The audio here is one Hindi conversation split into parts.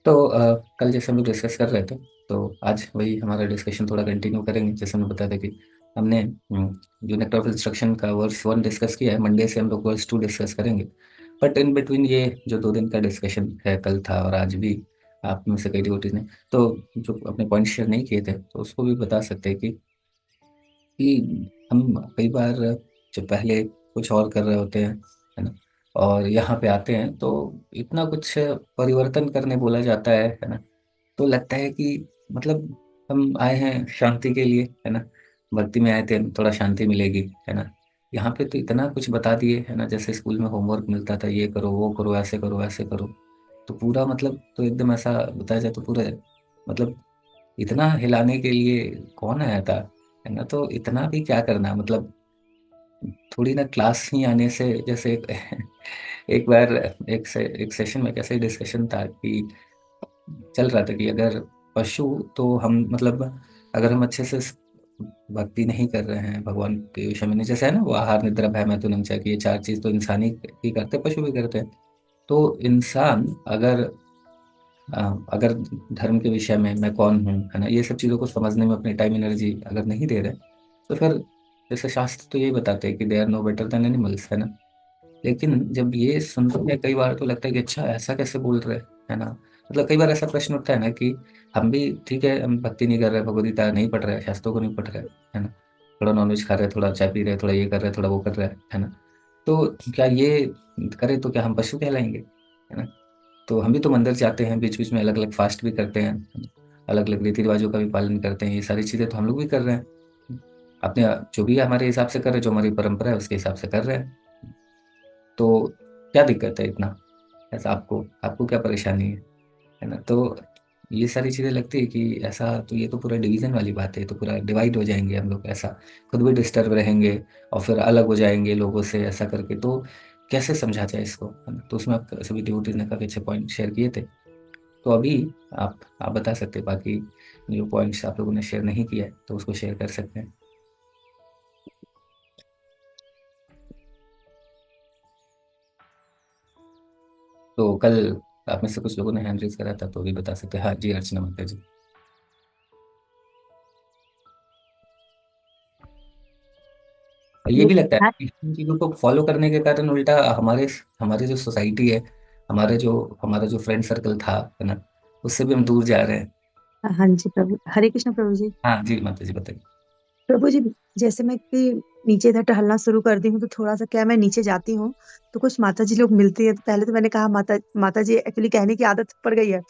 तो कल जैसे हम लोग डिस्कस कर रहे थे, तो आज वही हमारा डिस्कशन थोड़ा कंटिन्यू करेंगे। जैसे हमने बताया था कि हमने जो नेक्टर ऑफ इंस्ट्रक्शन का वर्स 1 डिस्कस किया है, मंडे से हम लोग वर्स 2 डिस्कस करेंगे। बट इन बिटवीन ये जो 2 दिन का डिस्कशन है, कल था और आज भी आप में से कई डिवोटीज ने तो जो अपने पॉइंट शेयर नहीं किए थे, तो उसको भी बता सकते हैं कि हम कई बार जो पहले कुछ और कर रहे होते हैं, है ना, और यहाँ पे आते हैं तो इतना कुछ परिवर्तन करने बोला जाता है ना। तो लगता है कि मतलब हम आए हैं शांति के लिए, है ना, भक्ति में आए थे, थोड़ा शांति मिलेगी, है ना। यहाँ पे तो इतना कुछ बता दिए, है ना, जैसे स्कूल में होमवर्क मिलता था, ये करो वो करो ऐसे करो ऐसे करो। तो पूरा मतलब तो एकदम ऐसा बताया जाए तो पूरा मतलब इतना हिलाने के लिए कौन आया था, है ना। तो इतना भी क्या करना, मतलब थोड़ी ना क्लास ही आने से जैसे एक बार एक सेशन में कैसे डिस्कशन था कि चल रहा था कि अगर पशु तो हम मतलब अगर हम अच्छे से भक्ति नहीं कर रहे हैं भगवान के विषय में, जैसे है ना वो आहार निद्रा भय मैथुन हिंसा की ये 4 चीज तो इंसान ही करते, पशु भी करते हैं। तो इंसान अगर अगर धर्म के विषय में मैं कौन हूँ, है ना, ये सब चीज़ों को समझने में अपनी टाइम एनर्जी अगर नहीं दे रहे, तो फिर जैसे शास्त्र तो यही बताते हैं कि they are no better than animals, है ना। लेकिन जब ये सुनते हैं कई बार तो लगता है कि अच्छा ऐसा कैसे बोल रहे हैं, है ना। मतलब कई बार ऐसा प्रश्न उठता है ना कि हम भी ठीक है, हम भक्ति नहीं कर रहे, भगवदगीता नहीं पढ़ रहे, शास्त्रों को नहीं पढ़ रहे, है ना, थोड़ा नॉनवेज खा रहे, थोड़ा चाय पी रहे, थोड़ा ये कर रहे, थोड़ा वो कर रहे हैं, है ना। तो क्या ये करें तो क्या हम पशु कहलाएंगे, है ना। तो हम भी तो मंदिर जाते हैं, बीच बीच में अलग अलग फास्ट भी करते हैं, अलग अलग रीति रिवाजों का भी पालन करते हैं, ये सारी चीज़ें तो हम लोग भी कर रहे हैं अपने, जो भी हमारे हिसाब से कर रहे हैं, जो हमारी परंपरा है उसके हिसाब से कर रहे हैं। तो क्या दिक्कत है इतना, ऐसा आपको आपको क्या परेशानी है ना। तो ये सारी चीज़ें लगती है कि ऐसा तो ये तो पूरा डिवीजन वाली बात है, तो पूरा डिवाइड हो जाएंगे हम लोग, ऐसा खुद भी डिस्टर्ब रहेंगे और फिर अलग हो जाएंगे लोगों से ऐसा करके। तो कैसे समझा जाए इसको, है ना। तो उसमें आप सभी डिवोटीज ने काफ़ी अच्छे पॉइंट शेयर किए थे। तो अभी आप बता सकते हैं बाकी जो पॉइंट्स आप लोगों ने शेयर नहीं किया है, तो उसको शेयर कर सकते हैं। तो कल आप में से कुछ लोगों ने हैंड रेज करा था, तो अभी बता सकते हैं। हाँ जी, अर्चना माता जी। ये ये भी लगता है हाँ। कि इन चीज़ों को फॉलो करने के कारण उल्टा हमारे हमारे जो सोसाइटी है, हमारा जो फ्रेंड सर्कल था, है ना, उससे भी हम दूर जा रहे हैं। हाँ जी प्रभु, हरे कृष्ण प्रभु जी। हाँ जी माता जी बताइए। प्रभु जी, जैसे मैं कि नीचे इधर टहलना शुरू कर दी हूँ, तो थोड़ा सा क्या मैं नीचे जाती हूँ तो कुछ माता जी लोग मिलती है। तो पहले तो मैंने कहा माता माता जी, एक्चुअली कहने की आदत पड़ गई है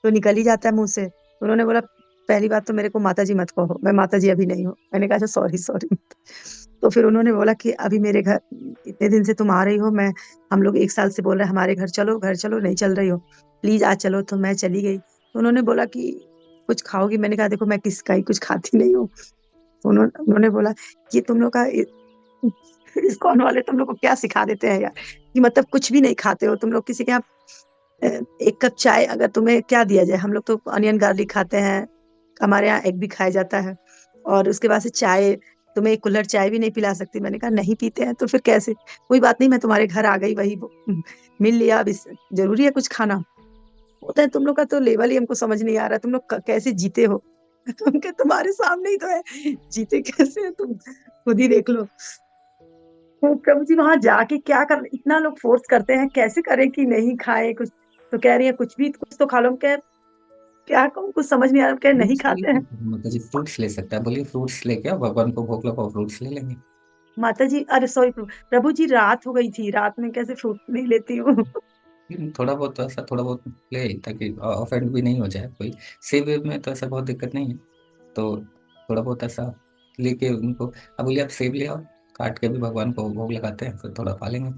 तो निकल ही जाता है मुंह से। तो उन्होंने बोला पहली बात तो मेरे को माता जी मत कहो, मैं माता जी अभी नहीं हूँ। मैंने कहा अच्छा सॉरी सॉरी। तो फिर उन्होंने बोला कि अभी मेरे घर इतने दिन से तुम आ रही हो, मैं हम लोग 1 साल से बोल रहे हैं हमारे घर चलो, नहीं चल रही हो, प्लीज आज चलो। तो मैं चली गई तो उन्होंने बोला कि कुछ खाओगी? मैंने कहा देखो मैं किसका ही कुछ खाती नहीं हूँ। तो उन्होंने बोला ये तुम लोग का इस्कॉन वाले तुम लोग को क्या सिखा देते हैं यार, कि मतलब कुछ भी नहीं खाते हो तुम लोग। किसी के यहाँ 1 कप चाय अगर तुम्हें क्या दिया जाए, हम लोग तो अनियन गार्लिक खाते हैं, हमारे यहाँ एग भी खाया जाता है, और उसके बाद से चाय, तुम्हें 1 कुल्हड़ चाय भी नहीं पिला सकती। मैंने कहा नहीं पीते हैं तो फिर कैसे? कोई बात नहीं, मैं तुम्हारे घर आ गई, वही मिल लिया। अब जरूरी है कुछ खाना? होता है तुम लोग का तो लेवल ही हमको समझ नहीं आ रहा, तुम लोग कैसे जीते हो? उनके तुम्हारे सामने ही तो है, जीते कैसे हैं तुम, खुद ही देख लो। तो प्रभु जी वहां जाके क्या कर, इतना लोग फोर्स करते हैं, कैसे करें कि नहीं खाए कुछ? तो कह रही है कुछ भी कुछ तो खा लो। क्या क्या कहूँ, कुछ समझ नहीं आ रहा, क्या नहीं फ्रूट्स ले खाते हैं? सकते हैं माता जी, फ्रूट्स ले सकता है, बोलिए फ्रूट्स लेके आओ, भगवान को भोग लगाओ, फ्रूट्स ले लेंगे। माता जी, अरे सॉरी प्रभु, प्रभु जी रात हो गई थी, रात में कैसे फ्रूट नहीं लेती हूँ। थोड़ा बहुत तो ऐसा थोड़ा बहुत ले, ताकि ऑफेंड भी नहीं हो जाए कोई। सेब वेब में तो ऐसा बहुत दिक्कत नहीं है, तो थोड़ा बहुत ऐसा लेके उनको, अब बोलिए आप सेब ले आओ, काट के भी भगवान को भोग लगाते हैं, फिर थोड़ा पालेंगे।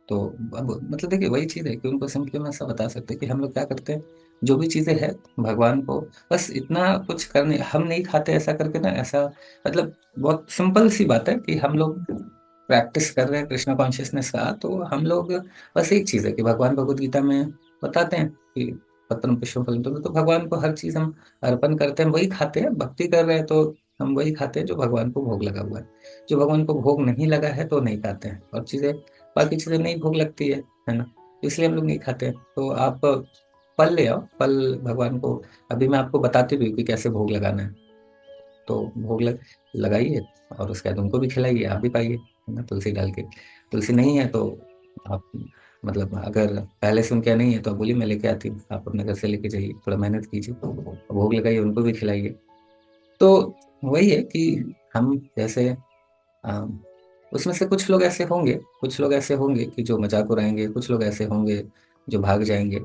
तो अब मतलब देखिए वही चीज़ है कि उनको सिंपली हम ऐसा बता सकते हैं कि हम लोग क्या करते हैं, जो भी चीज़ें हैं भगवान को बस इतना कुछ करने, हम नहीं खाते ऐसा करके ना, ऐसा मतलब बहुत सिंपल सी बात है कि हम लोग प्रैक्टिस कर रहे हैं कृष्णा कॉन्शियसनेस का। तो हम लोग बस एक चीज़ है कि भगवान भगवद गीता में बताते हैं कि पत्रम पुष्पम फलम, तो भगवान को हर चीज़ हम अर्पण करते हैं, वही खाते हैं, भक्ति कर रहे हैं तो हम वही खाते हैं जो भगवान को भोग लगा हुआ है। जो भगवान को भोग नहीं लगा है तो नहीं खाते हैं, और चीज़ें बाकी चीज़ें नहीं भूख लगती है ना, इसलिए हम लोग नहीं खाते। तो आप फल ले आओ, फल भगवान को अभी मैं आपको बताती भी हूँ कि कैसे भोग लगाना है। तो भोग लगाइए और उसके बाद उनको भी खिलाइए, आप भी पाइए, है ना, तुलसी डाल के। तुलसी नहीं है तो आप मतलब अगर पहले से उनके यहाँ नहीं है तो आप बोलिए मैं लेके आती हूँ, आप अपने घर से लेके जाइए, थोड़ा मेहनत कीजिए, भोग लगाइए, उनको भी खिलाइए। तो वही है कि हम जैसे अ, उसमें से कुछ लोग ऐसे होंगे, कुछ लोग ऐसे होंगे कि जो मजाक उड़ाएंगे, कुछ लोग ऐसे होंगे जो भाग जाएंगे।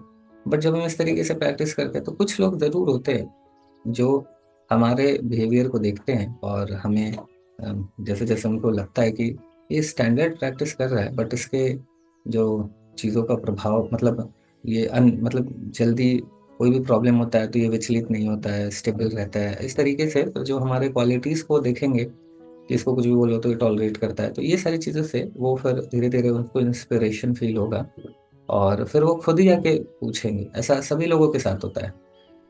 बट जब हम इस तरीके से प्रैक्टिस करते हैं तो कुछ लोग जरूर होते हैं जो हमारे बिहेवियर को देखते हैं और हमें जैसे जैसे उनको लगता है कि ये स्टैंडर्ड प्रैक्टिस कर रहा है बट इसके जो चीज़ों का प्रभाव मतलब ये मतलब जल्दी कोई भी प्रॉब्लम होता है तो ये विचलित नहीं होता है, स्टेबल रहता है, इस तरीके से तो जो हमारे क्वालिटीज़ को देखेंगे कि इसको कुछ भी बोलो तो ये टॉलरेट करता है, तो ये सारी चीज़ों से वो फिर धीरे धीरे उनको इंस्पिरेशन फील होगा और फिर वो खुद ही जाके पूछेंगे। ऐसा सभी लोगों के साथ होता है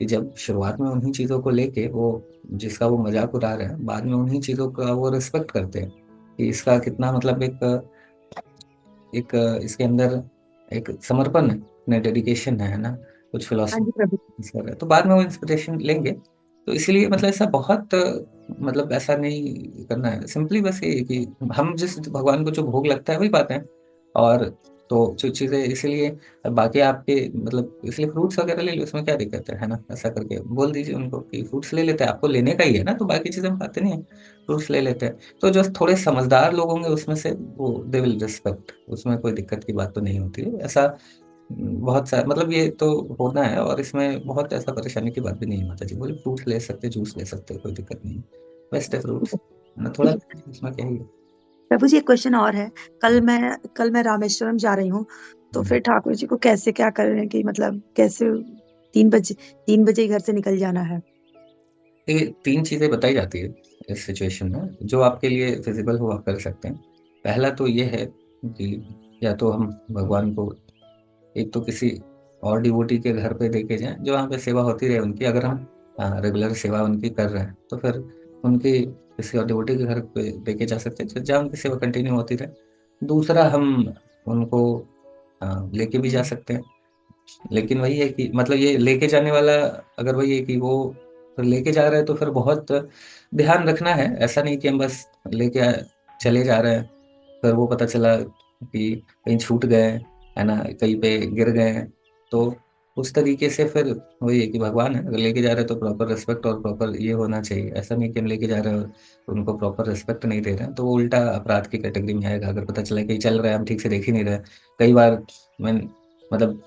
कि जब शुरुआत में उन्हीं चीज़ों को लेके वो जिसका वो मजाक उड़ा रहे हैं, बाद में उन्हीं चीज़ों का वो रिस्पेक्ट करते हैं कि इसका कितना मतलब एक एक इसके अंदर एक समर्पण है, अपने डेडिकेशन है ना, कुछ हाँ फिलोसफी जी प्रभु। कर रहे हैं, तो बाद में वो इंस्पिरेशन लेंगे। तो इसलिए मतलब ऐसा बहुत मतलब ऐसा नहीं करना है, सिंपली बस ये है कि हम जिस भगवान को जो भोग लगता है वही पाते हैं। और तो जो चीज़ें इसलिए बाकी आपके मतलब इसलिए फ्रूट्स वगैरह ले लो, उसमें क्या दिक्कत है ना, ऐसा करके बोल दीजिए उनको कि फ्रूट्स ले लेते हैं, आपको लेने का ही है ना, तो बाकी चीज़ें हम खाते नहीं है, फ्रूट्स ले लेते हैं। तो जो थोड़े समझदार लोग होंगे उसमें से वो दे विल रिस्पेक्ट, उसमें कोई दिक्कत की बात तो नहीं होती है ऐसा। बहुत सा मतलब ये तो होना है और इसमें बहुत ऐसा परेशानी की बात भी नहीं है। माता जी बोले फ्रूट्स ले सकते, जूस ले सकते, कोई दिक्कत नहीं है, बेस्ट है फ्रूट्स ना, थोड़ा उसमें क्या ही है। प्रभु जी एक क्वेश्चन और है। कल मैं रामेश्वरम जा रही हूँ, तो हम्म। फिर ठाकुर जी को कैसे क्या करें कि मतलब कैसे 3 बजे 3 बजे ही घर से निकल जाना है। ये तीन चीजें बताई जाती है इस सिचुएशन में, जो आपके लिए फिजिबल हो आप कर सकते हैं। पहला तो ये है कि या तो हम भगवान को एक तो किसी और डिवोटी के घर पे देके जाएं जो वहाँ पे सेवा होती रहे उनकी, अगर हम रेगुलर सेवा उनकी कर रहे हैं तो फिर उनकी किसी और डिवोटी के घर पे देके जा सकते हैं जहाँ उनकी सेवा कंटिन्यू होती रहे। दूसरा हम उनको लेके भी जा सकते हैं, लेकिन वही है कि मतलब ये लेके जाने वाला अगर वही है कि वो फिर लेके जा रहे हैं तो फिर बहुत ध्यान रखना है। ऐसा नहीं कि हम बस चले जा रहे हैं, फिर वो पता चला कि कहीं छूट गए, है ना, कहीं पे गिर गए हैं, तो उस तरीके से फिर वही है कि भगवान है, अगर लेके जा रहे हैं तो प्रॉपर रिस्पेक्ट और प्रॉपर ये होना चाहिए। ऐसा नहीं कि हम लेके जा रहे हैं और उनको प्रॉपर रिस्पेक्ट नहीं दे रहे हैं, तो वो उल्टा अपराध की कैटेगरी में आएगा। अगर पता चला कि चल रहे हैं हम ठीक से देख ही नहीं रहे। कई बार मैं मतलब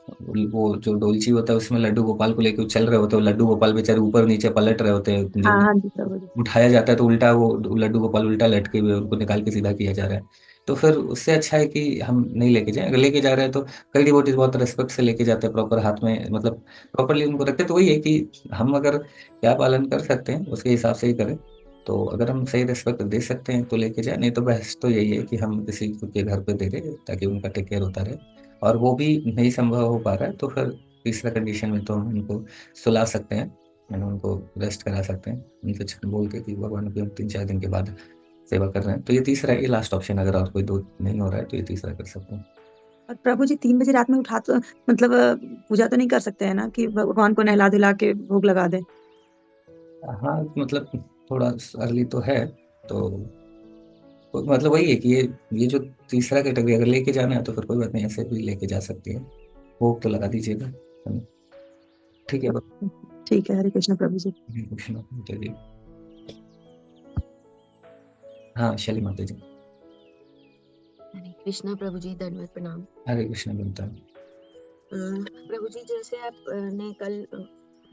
वो जो डोलची होता है उसमें लड्डू गोपाल को लेके चल रहे होते हैं, लड्डू गोपाल बेचारे ऊपर नीचे पलट रहे होते हैं, हाँ जो हाँ जी प्रभु जी। उठाया जाता है तो उल्टा वो लड्डू गोपाल उल्टा लटके हुए उनको निकाल के सीधा किया जा रहा है। तो फिर उससे अच्छा है कि हम नहीं लेके जाएं। अगर लेके जा रहे हैं तो कई डिवोटीज बहुत रिस्पेक्ट से लेके जाते हैं, प्रॉपर हाथ में मतलब प्रॉपरली उनको रखते हैं। तो वही है कि हम अगर क्या पालन कर सकते हैं उसके हिसाब से ही करें। तो अगर हम सही रिस्पेक्ट दे सकते हैं तो लेके जाए, नहीं तो बेस्ट तो यही है कि हम किसी के घर पे दे दें ताकि उनका टेक केयर होता रहे। और वो भी नहीं संभव हो पा रहा है तो फिर तीसरा कंडीशन में तो हम उनको सुला सकते हैं, है ना, उनको रेस्ट करा सकते हैं, उनसे बोल के कि भगवान की हम 3-4 दिन के बाद सेवा कर रहे हैं। तो ये तीसरा है, ये लास्ट ऑप्शन, अगर और कोई दो नहीं हो रहा है तो ये तीसरा कर सकते हैं। और प्रभु जी 3 बजे रात में उठा तो मतलब पूजा तो नहीं कर सकते हैं ना कि भगवान को नहला धुला के भोग लगा दें। हाँ मतलब थोड़ा अर्ली तो है, तो मतलब वही है कि ये जो तीसरा कैटेगरी अगर लेके जाना है तो फिर कोई बात नहीं, ऐसे भी लेके जा सकती है, भोग तो लगा दीजिएगा, है ना? ठीक है, बस ठीक है, हरे कृष्ण प्रभु जी। कुछ ना होते जी। हाँ शैली माता जी। हरे कृष्णा प्रभु जी, दंडवत प्रणाम। हरे कृष्ण बनता है। प्रभु जी, जैसे आप ने कल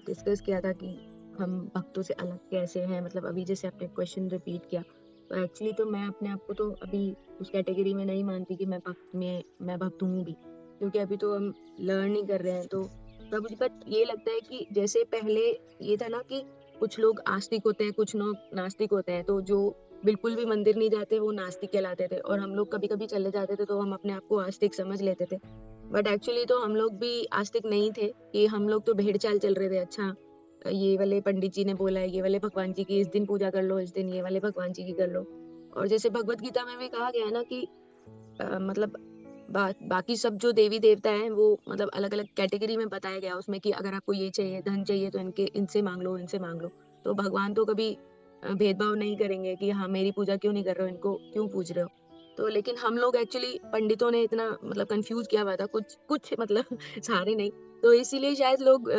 डिस्कस किया था कि हम भक्तों से अलग कैसे हैं, मतलब अभी जैसे आपने क्वेश्चन रिपीट किया, तो एक्चुअली तो मैं अपने आप को तो अभी उस कैटेगरी में नहीं मानती कि मैं भक्त हूँ भी, क्योंकि अभी तो हम लर्न ही कर रहे हैं। तो प्रभु जी, बट ये लगता है कि जैसे पहले ये था ना कि कुछ लोग आस्तिक होते हैं, कुछ लोग नास्तिक होते हैं, तो जो बिल्कुल भी मंदिर नहीं जाते वो नास्तिक कहलाते थे, और हम लोग कभी कभी चले जाते थे तो हम अपने आप को आस्तिक समझ लेते थे। बट एक्चुअली तो हम लोग भी आस्तिक नहीं थे, कि हम लोग तो भेड़ चाल चल रहे थे। अच्छा, ये वाले पंडित जी ने बोला है, ये वाले भगवान जी की इस दिन पूजा कर लो, इस दिन ये वाले भगवान जी की कर लो। और जैसे भगवत गीता में भी कहा गया है ना कि मतलब बाकी सब जो देवी देवता हैं वो मतलब अलग अलग कैटेगरी में बताया गया उसमें कि अगर आपको ये चाहिए, धन चाहिए, तो इनसे मांग लो, इनसे मांग लो। तो भगवान तो कभी भेदभाव नहीं करेंगे कि हाँ मेरी पूजा क्यों नहीं कर रहे हो, इनको क्यों पूज रहे हो। तो लेकिन हम लोग एक्चुअली पंडितों ने इतना मतलब कंफ्यूज किया हुआ था, कुछ कुछ मतलब सारे नहीं। तो इसीलिए शायद लोग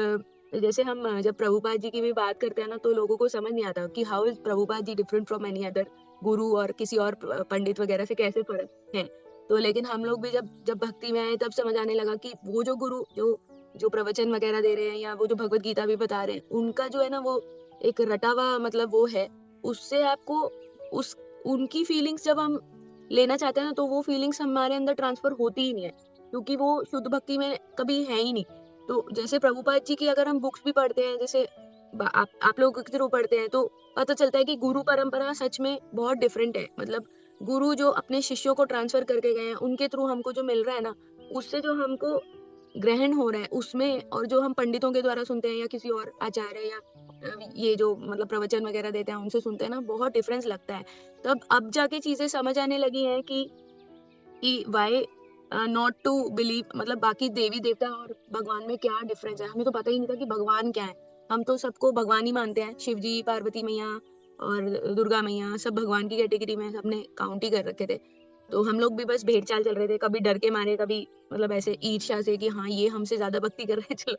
जैसे हम जब प्रभुपाद जी की भी बात करते हैं ना, तो लोगों को समझ नहीं आता कि how is Prabhupada ji different from any other guru और किसी और पंडित वगैरह से कैसे फर्क है। तो लेकिन हम लोग भी जब जब भक्ति में आए तब समझ आने लगा कि वो जो गुरु जो जो प्रवचन वगैरह दे रहे हैं या वो जो भगवत गीता भी बता रहे हैं, उनका जो है ना वो एक रटा हुआ मतलब वो है। उससे आपको उस उनकी फीलिंग्स जब हम लेना चाहते हैं ना, तो वो फीलिंग्स हमारे अंदर ट्रांसफर होती ही नहीं है, क्योंकि वो शुद्ध भक्ति में कभी है ही नहीं। तो जैसे प्रभुपाद जी की अगर हम बुक्स भी पढ़ते हैं, जैसे आप लोग के थ्रू पढ़ते हैं, तो पता चलता है कि गुरु परंपरा सच में बहुत डिफरेंट है। मतलब गुरु जो अपने शिष्यों को ट्रांसफर करके गए हैं, उनके थ्रू हमको जो मिल रहा है ना, उससे जो हमको ग्रहण हो रहा है उसमें, और जो हम पंडितों के द्वारा सुनते हैं या किसी और आचार्य या ये जो मतलब प्रवचन वगैरह देते हैं उनसे सुनते हैं ना, बहुत डिफरेंस लगता है। तब अब जाके चीजें समझ आने लगी हैं कि व्हाई नॉट टू बिलीव, मतलब बाकी देवी देवता और भगवान में क्या डिफरेंस है। हमें तो पता ही नहीं था कि भगवान क्या है। हम तो सबको भगवान ही मानते हैं, शिव जी, पार्वती मैया और दुर्गा मैया, सब भगवान की कैटेगरी में सबने काउंट ही कर रखे थे। तो हम लोग भी बस भेड़ चाल चल रहे थे, कभी डर के मारे, कभी मतलब ऐसे ईर्ष्या से कि हाँ ये हमसे ज्यादा भक्ति कर रहे हैं, चलो।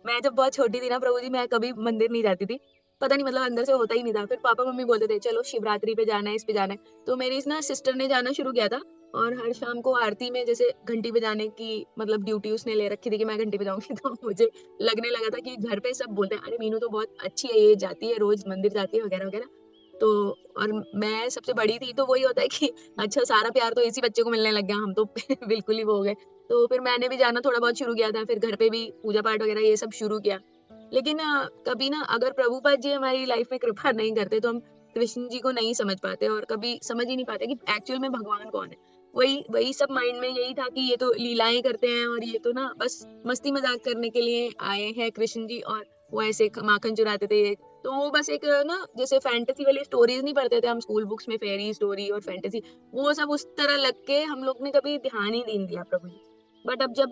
मैं जब बहुत छोटी थी ना प्रभु जी, मैं कभी मंदिर नहीं जाती थी। पता नहीं मतलब अंदर से होता ही नहीं था। फिर पापा मम्मी बोलते थे चलो शिवरात्रि पे जाना है, इस पे जाना है। तो मेरी इस ना सिस्टर ने जाना शुरू किया था, और हर शाम को आरती में जैसे घंटी बजाने की मतलब ड्यूटी उसने ले रखी थी कि मैं घंटी बजाऊंगी। तो मुझे लगने लगा था कि घर पे सब बोलते हैं अरे मीनू तो बहुत अच्छी है, ये जाती है रोज मंदिर जाती है वगैरह वगैरह। तो और मैं सबसे बड़ी थी, तो वही होता है कि अच्छा सारा प्यार तो इसी बच्चे को मिलने लग गया, हम तो बिल्कुल ही वो हो गए। तो फिर मैंने भी जाना थोड़ा बहुत शुरू किया था, फिर घर पे भी पूजा पाठ वगैरह ये सब शुरू किया। लेकिन कभी ना अगर प्रभुपाद जी हमारी लाइफ में कृपा नहीं करते, तो हम कृष्ण जी को नहीं समझ पाते और कभी समझ ही नहीं पाते कि एक्चुअल में भगवान कौन है। वही वही सब माइंड में यही था कि ये तो लीलाएं करते हैं, और ये तो ना बस मस्ती मजाक करने के लिए आए हैं कृष्ण जी, और वो ऐसे माखन चुराते थे। तो वो बस एक ना जैसे फैंटेसी वाली स्टोरीज नहीं पढ़ते थे हम स्कूल बुक्स में, फेरी स्टोरी और फैंटेसी, वो सब उस तरह लग के हम लोग ने कभी ध्यान ही नहीं दिया प्रभु जी। बट अब जब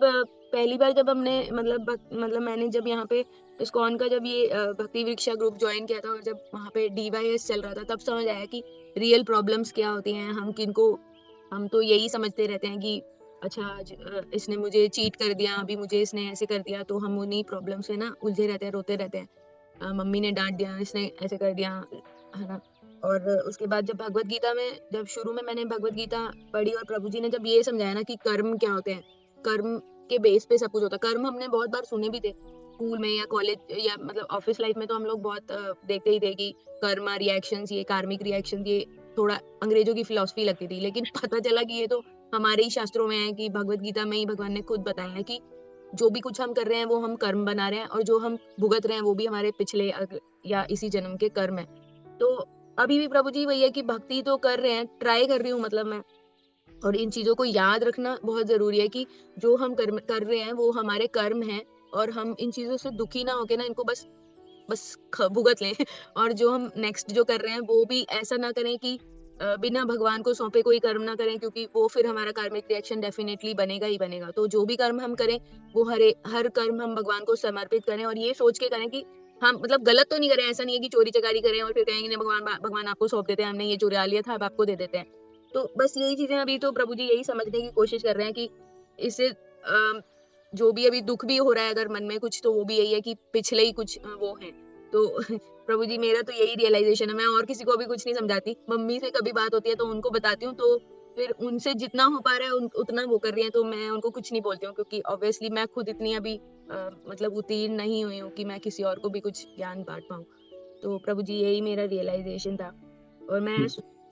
पहली बार जब हमने मतलब मैंने जब यहाँ पे इस्कॉन का जब ये भक्ति वृक्षा ग्रुप ज्वाइन किया था, और जब वहाँ पे डीवाईएस चल रहा था, तब समझ आया कि रियल प्रॉब्लम्स क्या होती हैं। हम तो यही समझते रहते हैं कि अच्छा आज इसने मुझे चीट कर दिया, अभी मुझे इसने ऐसे कर दिया, तो हम उन्हीं प्रॉब्लम से ना उलझे रहते हैं, रोते रहते हैं। मम्मी ने डांट दिया, इसने ऐसे कर दिया, है ना। और उसके बाद जब भगवत गीता में जब शुरू में मैंने भगवत गीता पढ़ी, और प्रभु जी ने जब ये समझाया ना कि कर्म क्या होते हैं, कर्म के बेस पे सब कुछ होता है। कर्म हमने बहुत बार सुने भी थे स्कूल में या कॉलेज या मतलब ऑफिस लाइफ में, तो हम लोग बहुत देखते ही थे कि कर्मा रिएक्शंस, ये कार्मिक रिएक्शंस, ये थोड़ा अंग्रेजों की फिलॉसफी लगती थी। लेकिन पता चला कि ये तो हमारे ही शास्त्रों में है, कि भगवत गीता में ही भगवान ने खुद बताया है कि जो भी कुछ हम कर रहे हैं वो हम कर्म बना रहे हैं, और जो हम भुगत रहे हैं वो भी हमारे पिछले या इसी जन्म के कर्म है। तो अभी भी प्रभु जी वही है कि भक्ति तो कर रहे हैं, ट्राई कर रही हूँ मतलब मैं। और इन चीजों को याद रखना बहुत जरूरी है कि जो हम कर रहे हैं वो हमारे कर्म हैं, और हम इन चीजों से दुखी ना होके ना इनको बस बस भुगत लें। और जो हम नेक्स्ट जो कर रहे हैं वो भी ऐसा ना करें कि बिना भगवान को सौंपे कोई कर्म ना करें, क्योंकि वो फिर हमारा कार्मिक रिएक्शन डेफिनेटली बनेगा ही बनेगा। तो जो भी कर्म हम करें वो हर कर्म हम भगवान को समर्पित करें, और ये सोच के करें कि हम मतलब गलत तो नहीं करें। ऐसा नहीं है कि चोरी चकारी करें और फिर कहेंगे नहीं भगवान भगवान आपको सौंप देते हैं, हमने ये चुरा लिया था अब आपको दे देते हैं। तो बस यही चीजें अभी तो प्रभु जी यही समझने की कोशिश कर रहे हैं कि इससे जो भी अभी दुख भी हो रहा है अगर मन में कुछ, तो वो भी यही है कि पिछले ही कुछ वो है। तो प्रभु जी मेरा तो यही रियलाइजेशन है। मैं और किसी को भी कुछ नहीं समझाती, मम्मी से कभी बात होती है तो उनको बताती हूँ, तो फिर उनसे जितना हो पा रहा है उतना वो कर रही है, तो मैं उनको कुछ नहीं बोलती हूँ, क्योंकि ऑब्वियसली मैं खुद इतनी अभी मतलब उत्तीर्ण नहीं हुई हूँ कि मैं किसी और को भी कुछ ज्ञान बांट पाऊँ। तो प्रभु जी यही मेरा रियलाइजेशन था। और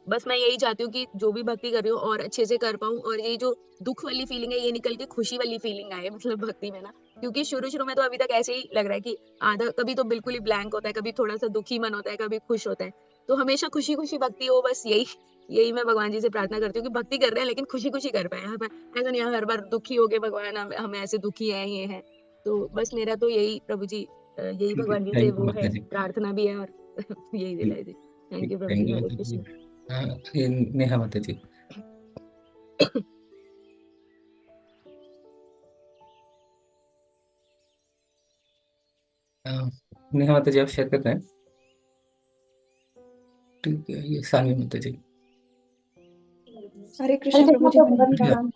बस मैं यही चाहती हूँ कि जो भी भक्ति कर रही हूँ और अच्छे से कर पाऊँ, और ये जो दुख वाली फीलिंग है ये निकल के खुशी वाली फीलिंग आए मतलब भक्ति में ना। क्योंकि शुरू-शुरू में तो अभी तक ऐसे ही लग रहा है कि आधा कभी तो बिल्कुल ही ब्लैंक होता है, कभी थोड़ा-सा दुखी मन होता है, कभी खुश होता है। तो हमेशा खुशी-खुशी भक्ति हो, बस यही यही मैं भगवान जी से प्रार्थना करती हूँ कि भक्ति कर रहे हैं लेकिन खुशी-खुशी कर पाएँ। हमें ऐसा नहीं है हर बार दुखी हो के भगवान हम ऐसे दुखी हैं, ये हैं। तो बस मेरा तो यही प्रभु जी यही ठीक है, भगवान जी से थैंक यू वो है, माता जी। प्रार्थना भी है और यही ठीक, रियलाइज़ेशन। थैंक ठीक, यू प्रभु थैंक जी, यू हरे माता जी। कृष्ण। हाँ, ये नेहा माता जी। नेहा माता जी आप शेयर कर रहे हैं? ठीक है, ये सानिया माता जी। हरे कृष्ण प्रभु जी, दंडवत या, प्रणाम।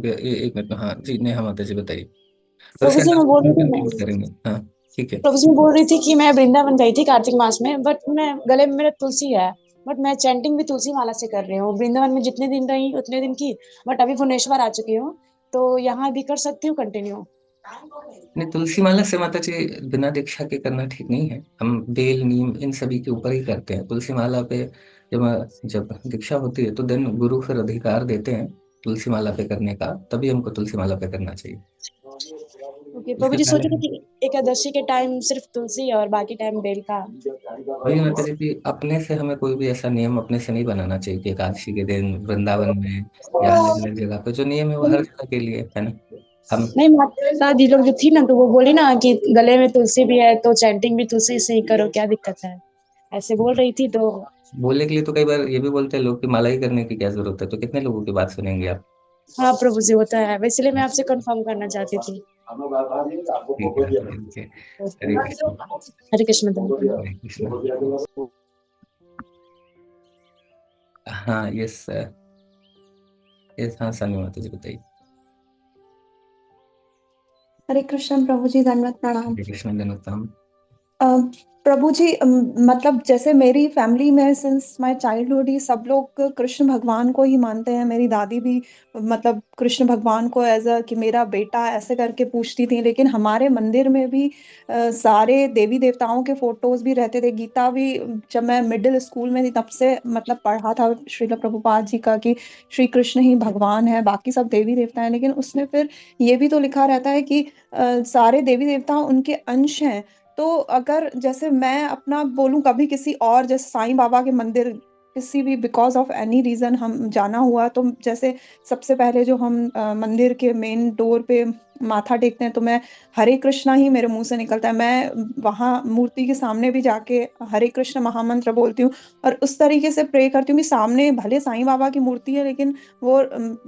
एक मिनट में, हाँ जी, नेहा माता जी बताइए। फिर प्रभु उसके जी मैं बोल रही कंटिन्यू थी, करेंगे, हाँ ठीक है। प्रभु जी मैं बोल रही थी कि मैं वृंदावन गई थी कार्तिक मास में, बट मैं गले में मेरा तुलसी है, बट मैं चैंटिंग भी तुलसी माला से कर रही हूँ। वृंदावन में जितने दिन रही उतने दिन की, बट अभी भुवनेश्वर आ चुकी हूँ, तो यहाँ भी कर सकती हूँ कंटिन्यू। नहीं, तुलसी माला से माता जी बिना दीक्षा के करना ठीक नहीं है। हम बेल नीम इन सभी के ऊपर ही करते हैं। तुलसी माला पे जब दीक्षा होती है तो देन गुरु फिर अधिकार देते हैं तुलसी माला पे करने का, तभी हमको तुलसी माला पे करना चाहिए। ओके प्रभु इसके जी, पहले सोच रही थी कि एकादशी के टाइम सिर्फ तुलसी और बाकी टाइम बेल का। वही माता जी कि अपने से हमें कोई भी ऐसा नियम अपने से नहीं बनाना चाहिए कि एकादशी के दिन वृंदावन में या अलग अलग जगह पे जो नियम है वो हर जगह के लिए है ना। हम नहीं, माता जी लोग जो थी ना, तो वो बोली ना कि गले में तुलसी भी है तो चैंटिंग भी तुलसी से ही करो, क्या दिक्कत है, ऐसे बोल रही थी तो। बोलने के लिए तो कई बार ये भी बोलते हैं लोग कि माला ही करने की क्या जरूरत है, तो कितने लोगों की बात सुनेंगे आप। हाँ प्रभु जी, होता है, इसलिए मैं आपसे कंफर्म करना चाहती थी। ठीक है माता जी, ठीक है। हरे कृष्ण। हरे कृष्ण धन्यवाद। हरे कृष्ण। हाँ यस, यस, हाँ सानी माता जी बताइए। हरे कृष्ण प्रभु जी, दंडवत प्रणाम। हरे कृष्ण धन्यवाद। अ, प्रभु जी, मतलब जैसे मेरी फैमिली में सिंस माय चाइल्डहुड ही सब लोग कृष्ण भगवान को ही मानते हैं। मेरी दादी भी मतलब कृष्ण भगवान को एज अ कि मेरा बेटा ऐसे करके पूछती थी। लेकिन हमारे मंदिर में भी सारे देवी देवताओं के फोटोज भी रहते थे। गीता भी जब मैं मिडिल स्कूल में थी तब से मतलब पढ़ा था श्रील प्रभुपाद जी का कि श्री कृष्ण ही भगवान है, बाकी सब देवी देवता हैं। लेकिन उसने फिर ये भी तो लिखा रहता है कि सारे देवी देवता उनके अंश हैं। तो अगर जैसे मैं अपना बोलूं, कभी किसी और जैसे साईं बाबा के मंदिर किसी भी बिकॉज ऑफ एनी रीजन हम जाना हुआ, तो जैसे सबसे पहले जो हम मंदिर के मेन डोर पे माथा टेकते हैं तो मैं हरे कृष्णा ही मेरे मुंह से निकलता है। मैं वहां मूर्ति के सामने भी जाके हरे कृष्ण महामंत्र बोलती हूँ और उस तरीके से प्रे करती हूँ कि सामने भले साईं बाबा की मूर्ति है लेकिन वो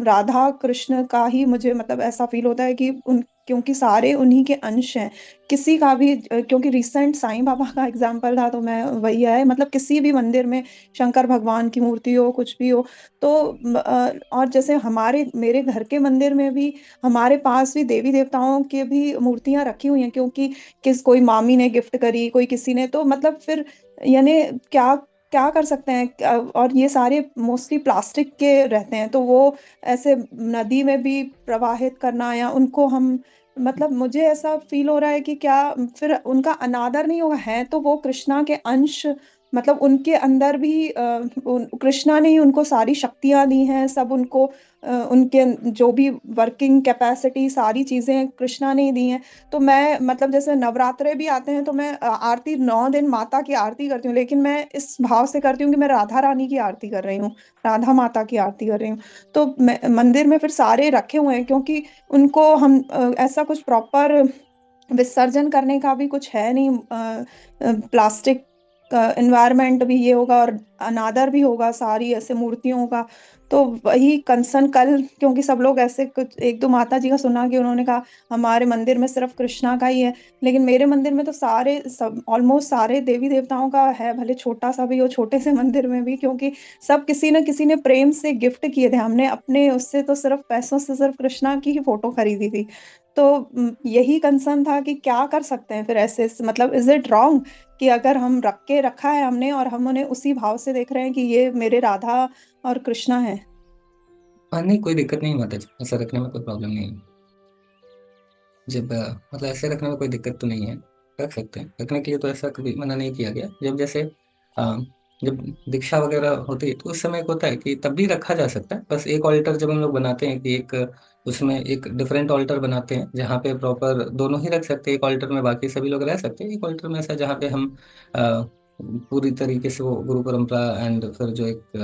राधा कृष्ण का ही मुझे मतलब ऐसा फील होता है कि उन क्योंकि सारे उन्हीं के अंश हैं। किसी का भी क्योंकि रिसेंट साईं बाबा का एग्जाम्पल था तो मैं वही है, मतलब किसी भी मंदिर में शंकर भगवान की मूर्ति हो कुछ भी हो तो और जैसे हमारे मेरे घर के मंदिर में भी हमारे पास भी देवी देवताओं की भी मूर्तियां रखी हुई हैं, क्योंकि कोई मामी ने गिफ्ट करी, कोई किसी ने, तो मतलब फिर यानी क्या क्या कर सकते हैं। और ये सारे मोस्टली प्लास्टिक के रहते हैं तो वो ऐसे नदी में भी प्रवाहित करना या उनको हम मतलब मुझे ऐसा फील हो रहा है कि क्या फिर उनका अनादर नहीं होगा। है तो वो कृष्णा के अंश, मतलब उनके अंदर भी कृष्णा ने ही उनको सारी शक्तियां दी हैं, सब उनको उनके जो भी वर्किंग कैपेसिटी सारी चीजें कृष्णा ने ही दी हैं। तो मैं मतलब जैसे नवरात्रे भी आते हैं तो मैं आरती 9 दिन माता की आरती करती हूँ, लेकिन मैं इस भाव से करती हूँ कि मैं राधा रानी की आरती कर रही हूँ, राधा माता की आरती कर रही हूँ। तो मंदिर में फिर सारे रखे हुए हैं क्योंकि उनको हम ऐसा कुछ प्रॉपर विसर्जन करने का भी कुछ है नहीं। प्लास्टिक का एनवायरनमेंट भी ये होगा और अनादर भी होगा सारी ऐसे मूर्तियों का। तो वही कंसर्न कल, क्योंकि सब लोग ऐसे कुछ एक दो माता जी का सुना कि उन्होंने कहा हमारे मंदिर में सिर्फ कृष्णा का ही है, लेकिन मेरे मंदिर में तो सारे सब ऑलमोस्ट सारे देवी देवताओं का है, भले छोटा सा भी हो, छोटे से मंदिर में भी, क्योंकि सब किसी न किसी ने प्रेम से गिफ्ट किए थे। हमने अपने उससे तो सिर्फ पैसों से सिर्फ कृष्णा की ही फोटो खरीदी थी। तो यही कंसर्न था कि क्या कर सकते हैं फिर ऐसे, मतलब इज इट रॉन्ग कि अगर हम रख के रखा है हमने और हम उन्हें उसी भाव से देख रहे हैं कि ये मेरे राधा और कृष्णा है। हाँ नहीं, कोई दिक्कत नहीं माता जी, ऐसा रखने में कोई प्रॉब्लम नहीं है। जब मतलब ऐसे रखने में कोई दिक्कत तो नहीं है, रख सकते हैं। रखने के लिए तो ऐसा कभी मना नहीं किया गया। जब जैसे अ, जब दीक्षा वगैरह होती है तो उस समय एक होता है कि तब भी रखा जा सकता है। बस एक ऑल्टर जब हम लोग बनाते हैं कि एक उसमें एक डिफरेंट ऑल्टर बनाते हैं जहाँ पे प्रॉपर दोनों ही रख सकते हैं। एक ऑल्टर में बाकी सभी लोग रह सकते हैं, एक ऑल्टर में ऐसा जहाँ पे हम पूरी तरीके से वो गुरु परंपरा एंड फिर जो एक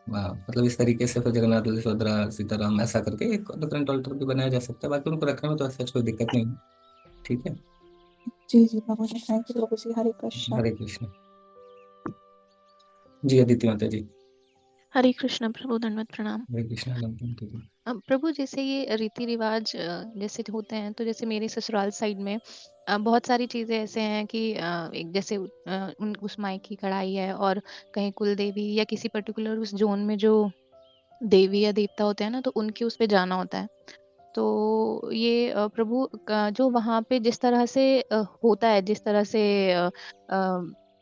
मतलब इस तरीके से फिर जगन्नाथ यशोधरा सीताराम ऐसा करके एक डिफरेंट ऑल्टर भी बनाया जा सकता है। बाकी उनको रखने में तो ऐसा कोई दिक्कत नहीं है। ठीक है। जी जी बाबू जी, थैंक यू बाबू जी, हरे कृष्ण। हरे कृष्ण। जी अदिति माता जी। हरे कृष्ण प्रभु, दंडवत प्रणाम। हरे कृष्णा राम ठीक है। प्रभु, जैसे ये रीति रिवाज जैसे होते हैं, तो जैसे मेरे ससुराल साइड में बहुत सारी चीज़ें ऐसे हैं कि एक जैसे उस माई की कढ़ाई है, और कहीं कुल देवी या किसी पर्टिकुलर उस जोन में जो देवी या देवता होते हैं ना, तो उनके उस पे जाना होता है। तो ये प्रभु का जो वहाँ पे जिस तरह से होता है, जिस तरह से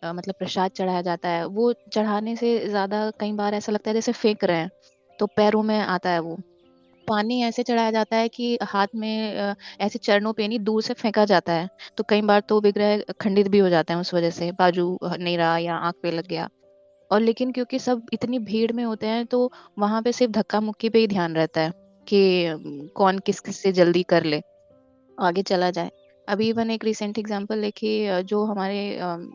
मतलब प्रसाद चढ़ाया जाता है, वो चढ़ाने से ज़्यादा कई बार ऐसा लगता है जैसे फेंक रहे हैं, तो पैरों में आता है वो। पानी ऐसे चढ़ाया जाता है कि हाथ में ऐसे चरणों पे नहीं, दूर से फेंका जाता है। तो कई बार तो विग्रह खंडित भी हो जाते हैं उस वज़ह से, बाजू नहीं रहा या आँख पे लग गया। और लेकिन क्योंकि सब इतनी भीड़ में होते हैं, तो वहाँ पे सिर्फ़ धक्का-मुक्की पे ही ध्यान रहता है कि कौन किस-किस से जल्दी कर ले, आगे चला जाए। अभी इवन एक रिसेंट एग्ज़ाम्पल देखिए, जो हमारे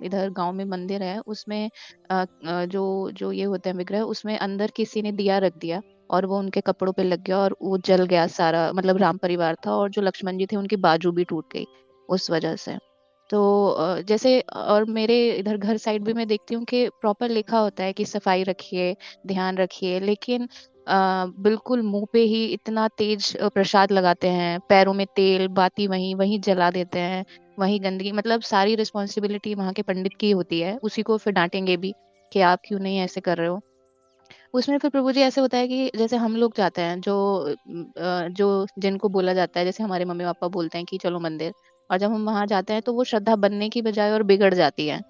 इधर गाँव में मंदिर है, उसमें जो जो ये होते हैं विग्रह, उसमें अंदर किसी ने दिया रख दिया और वो उनके कपड़ों पे लग गया और वो जल गया सारा, मतलब राम परिवार था और जो लक्ष्मण जी थे उनकी बाजू भी टूट गई उस वजह से। तो जैसे और मेरे इधर घर साइड भी मैं देखती हूँ कि प्रॉपर लिखा होता है कि सफाई रखिए, ध्यान रखिए, लेकिन बिल्कुल मुँह पे ही इतना तेज प्रसाद लगाते हैं, पैरों में तेल, बाती वहीं वहीं जला देते हैं, वहीं गंदगी, मतलब सारी रिस्पॉन्सिबिलिटी वहाँ के पंडित की होती है, उसी को फिर डाँटेंगे भी कि आप क्यों नहीं ऐसे कर रहे हो। उसमें फिर प्रभु जी ऐसे होता है कि जैसे हम लोग जाते हैं, जो जिनको बोला जाता है, जैसे हमारे मम्मी-पापा बोलते हैं कि चलो मंदिर, और जब हम वहाँ जाते हैं तो वो श्रद्धा बनने की बजाय और बिगड़ जाती है।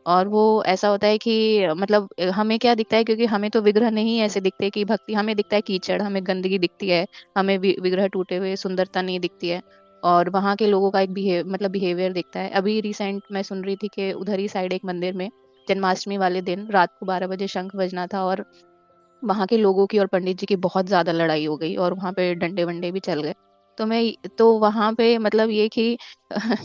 और वो ऐसा होता है कि मतलब हमें क्या दिखता है, क्योंकि हमें तो विग्रह नहीं ऐसे दिखते कि भक्ति, हमें दिखता है कीचड़, हमें गंदगी दिखती है, हमें विग्रह टूटे हुए सुंदरता नहीं दिखती है। और वहाँ के लोगों का एक मतलब बिहेवियर दिखता है। अभी रिसेंट मैं सुन रही थी कि उधर ही साइड एक मंदिर में जन्माष्टमी वाले दिन रात को 12 बजे शंख बजना था, और वहाँ के लोगों की और पंडित जी की बहुत ज़्यादा लड़ाई हो गई और वहाँ पे डंडे-वंडे भी चल गए। तो वहाँ पे मतलब ये कि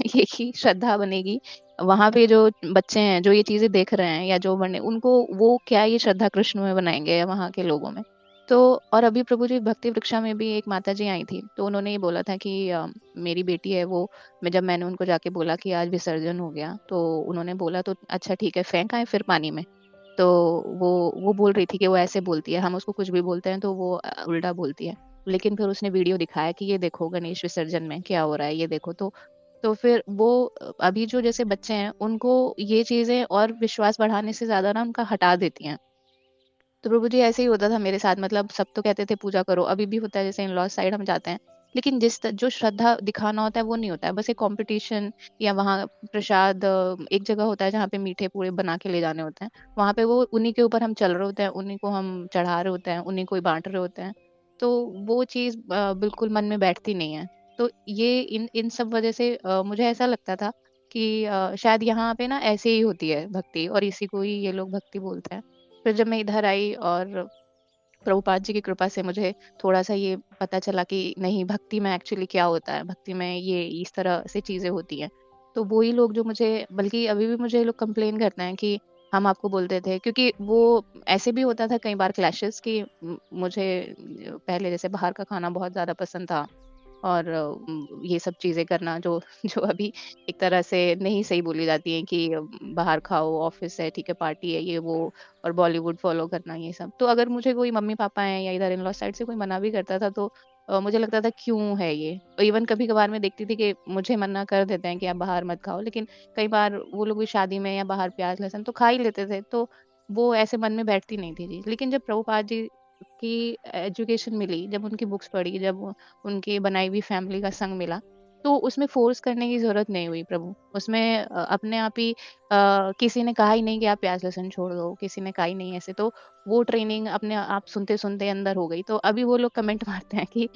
ये कि श्रद्धा बनेगी। वहाँ पे जो बच्चे हैं, जो ये चीज़ें देख रहे हैं या जो बने, उनको वो क्या ये श्रद्धा कृष्ण में बनाएँगे वहाँ के लोगों में। तो और अभी प्रभु जी भक्ति वृक्षा में भी एक माताजी आई थी, तो उन्होंने ये बोला था कि मेरी बेटी है वो, मैंने उनको जाके बोला कि आज विसर्जन हो गया, तो उन्होंने बोला तो अच्छा ठीक है, फेंक आएँ फिर पानी में? तो वो बोल रही थी कि वो ऐसे बोलती है, हम उसको कुछ भी बोलते हैं तो वो उल्टा बोलती है। लेकिन फिर उसने वीडियो दिखाया कि ये देखो गणेश विसर्जन में क्या हो रहा है, ये देखो। तो फिर वो अभी जो जैसे बच्चे हैं, उनको ये चीज़ें और विश्वास बढ़ाने से ज़्यादा ना उनका हटा देती हैं। तो प्रभु जी ऐसे ही होता था मेरे साथ, मतलब सब तो कहते थे पूजा करो, अभी भी होता है, जैसे इन-लॉज़ साइड हम जाते हैं, लेकिन जो श्रद्धा दिखाना होता है वो नहीं होता है, बस एक कॉम्पिटिशन। या वहाँ प्रसाद एक जगह होता है जहाँ पे मीठे पूरे बना के ले जाने होते हैं, वहाँ पे वो उन्हीं के ऊपर हम चल रहे होते हैं, उन्हीं को हम चढ़ा रहे होते हैं, उन्हीं को ही बाँट रहे होते हैं। तो वो चीज़ बिल्कुल मन में बैठती नहीं है। तो ये इन इन सब वजह से मुझे ऐसा लगता था कि शायद यहाँ पे ना ऐसे ही होती है भक्ति, और इसी को ही ये लोग भक्ति बोलते हैं। फिर जब मैं इधर आई और प्रभुपाद जी की कृपा से मुझे थोड़ा-सा ये पता चला कि नहीं, भक्ति में एक्चुअली क्या होता है, भक्ति में ये इस तरह से चीज़ें होती हैं। तो वो ही लोग जो मुझे, बल्कि अभी भी मुझे लोग कंप्लेन करते हैं कि हम आपको बोलते थे, क्योंकि वो ऐसे भी होता था कई बार क्लैशेस कि मुझे पहले जैसे बाहर का खाना बहुत ज़्यादा पसंद था, और ये सब चीज़ें करना जो जो अभी एक तरह से नहीं सही बोली जाती हैं कि बाहर खाओ, ऑफ़िस है, ठीक है, पार्टी है, ये वो, और बॉलीवुड फ़ॉलो करना ये सब। तो अगर मुझे कोई मम्मी-पापा हैं या इधर इन-लॉ साइड से कोई मना भी करता था, तो मुझे लगता था क्यों है ये? और इवन कभी-कभार मैं देखती थी कि मुझे मना कर देते हैं कि आप बाहर मत खाओ, लेकिन कई बार वो लोग भी शादी में या बाहर प्याज़, लहसुन तो खा ही लेते थे, तो वो ऐसे मन में बैठती नहीं थी। जी, लेकिन जब प्रभुपाद जी की एजुकेशन मिली, जब उनकी बुक्स पढ़ी, जब उनकी बनाई हुई फैमिली का संग मिला, तो उसमें फ़ोर्स करने की ज़रूरत नहीं हुई प्रभु। उसमें अपने आप ही किसी ने कहा ही नहीं कि आप प्याज़ लहसुन छोड़ दो, किसी ने कहा ही नहीं ऐसे, तो वो ट्रेनिंग अपने आप सुनते-सुनते अंदर हो गई। तो अभी वो लोग कमेंट मारते हैं कि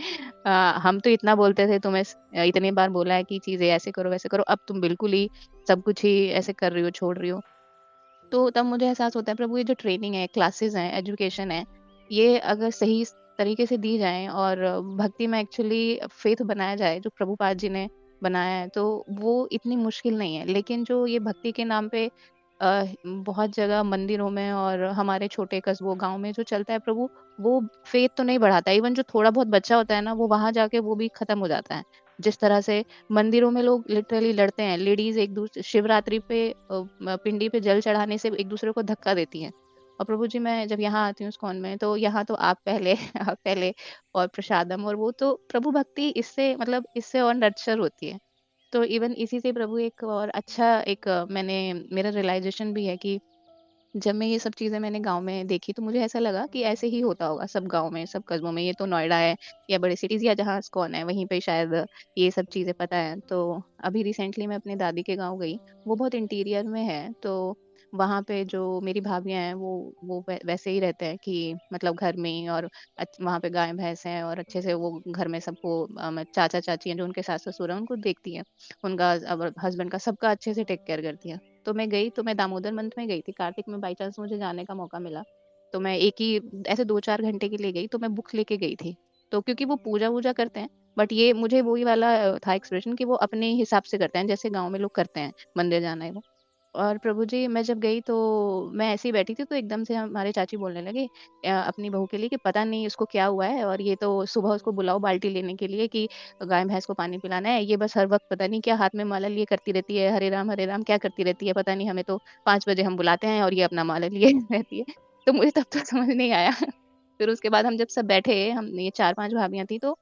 हम तो इतना बोलते थे, तुम्हें इतनी बार बोला है कि चीज़ें ऐसे करो, वैसे करो, अब तुम बिल्कुल ही सब कुछ ही ऐसे कर रही हो, छोड़ रही हो। तो तब मुझे एहसास होता है प्रभु, ये जो ट्रेनिंग है, क्लासेस हैं, एजुकेशन है, ये अगर सही तरीके से दी जाएँ और भक्ति में एक्चुअली फ़ेथ बनाया जाए, जो प्रभुपाद जी ने बनाया है, तो वो इतनी मुश्किल नहीं है। लेकिन जो ये भक्ति के नाम पे बहुत जगह मंदिरों में और हमारे छोटे कस्बों, गाँव में जो चलता है प्रभु, वो फ़ेथ तो नहीं बढ़ाता। इवन जो थोड़ा बहुत बचा होता है ना, वो वहाँ जाके वो भी खत्म हो जाता है। जिस तरह से मंदिरों में लोग लिटरली लड़ते हैं, लेडीज़ एक दूसरे शिवरात्रि पे पिंडी पे जल चढ़ाने से एक दूसरे को धक्का देती हैं, और प्रभु जी मैं जब यहाँ आती हूँ इस्कॉन में, तो यहाँ तो आप पहले आप पहले और प्रसादम, और वो तो प्रभु भक्ति इससे मतलब इससे और नर्चर होती है। तो इवन इसी से प्रभु एक और अच्छा एक मैंने मेरा रियलाइजेशन भी है कि जब मैं ये सब चीज़ें मैंने गाँव में देखी, तो मुझे ऐसा लगा कि ऐसे ही होता होगा सब गाँव में, सब कस्बों में। ये तो नोएडा है या बड़े सिटीज़ या जहाँ इस्कॉन है, वहीं पे शायद ये सब चीज़ें पता है। तो अभी रिसेंटली मैं अपनी दादी के गाँव गई, वो बहुत इंटीरियर में है, तो वहाँ पे जो मेरी भाभियाँ हैं, वो वैसे ही रहते हैं कि मतलब घर में ही, और वहाँ पे गाय-भैंस हैं, और अच्छे से वो घर में सबको चाचा-चाची हैं, जो उनके सास-ससुर हैं, उनको देखती हैं। उनका अब हस्बैंड का सबका अच्छे से टेक केयर करती हैं। तो मैं गई, तो मैं दामोदर मंथ में गई थी, कार्तिक में बाई चांस मुझे जाने का मौका मिला। तो मैं एक ही ऐसे 2-4 घंटे के लिए गई, तो मैं बुक लेके गई थी। तो क्योंकि वो पूजा-वूजा करते हैं, बट ये मुझे वही वाला था एक्सप्रेशन कि वो अपने हिसाब से करते हैं, जैसे गाँव में लोग करते हैं, मंदिर जाना है वो। और प्रभु जी मैं जब गई, तो मैं ऐसे ही बैठी थी, तो एकदम से हमारे चाची बोलने लगे अपनी बहू के लिए कि पता नहीं इसको क्या हुआ है, और ये तो सुबह उसको बुलाओ बाल्टी लेने के लिए कि गाय भैंस को पानी पिलाना है, ये बस हर वक्त पता नहीं क्या हाथ में माला लिए करती रहती है, हरे राम क्या करती रहती है पता नहीं, हमें तो 5 बजे हम बुलाते हैं और ये अपना माला लिए रहती है। तो मुझे तब तो समझ नहीं आया। फिर उसके बाद हम जब सब बैठे, हम ये 4-5 भाभियां थी, तो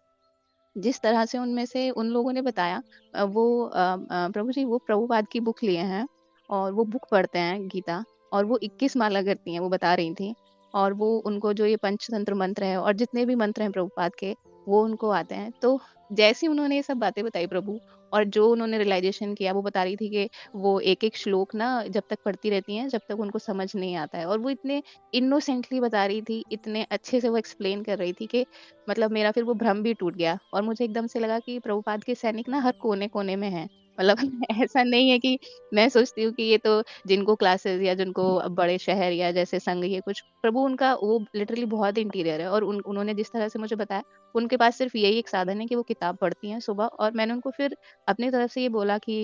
जिस तरह से उनमें से उन लोगों ने बताया, प्रभु जी वो प्रभुपाद की बुक लिए हैं, और वो बुक पढ़ते हैं गीता, और वो 21 माला करती हैं, वो बता रही थी। और वो उनको जो ये पंचतंत्र मंत्र है और जितने भी मंत्र हैं प्रभुपाद के, वो उनको आते हैं। तो जैसे ही उन्होंने ये सब बातें बताई प्रभु, और जो उन्होंने रियलाइजेशन किया, वो बता रही थी कि वो एक-एक श्लोक ना जब तक पढ़ती रहती हैं, जब तक उनको समझ नहीं आता है। और वो इतने इनोसेंटली बता रही थी, इतने अच्छे से वो एक्सप्लेन कर रही थी कि मतलब मेरा फिर वो भ्रम भी टूट गया, और मुझे एकदम से लगा कि प्रभुपाद के सैनिक ना हर कोने-कोने में हैं। मतलब ऐसा नहीं है कि मैं सोचती हूँ कि ये तो जिनको क्लासेस या जिनको बड़े शहर या जैसे संघ ये कुछ, प्रभु उनका वो लिटरली बहुत इंटीरियर है। और उन्होंने जिस तरह से मुझे बताया, उनके पास सिर्फ यही एक साधन है कि वो किताब पढ़ती हैं सुबह। और मैंने उनको फिर अपनी तरफ से ये बोला कि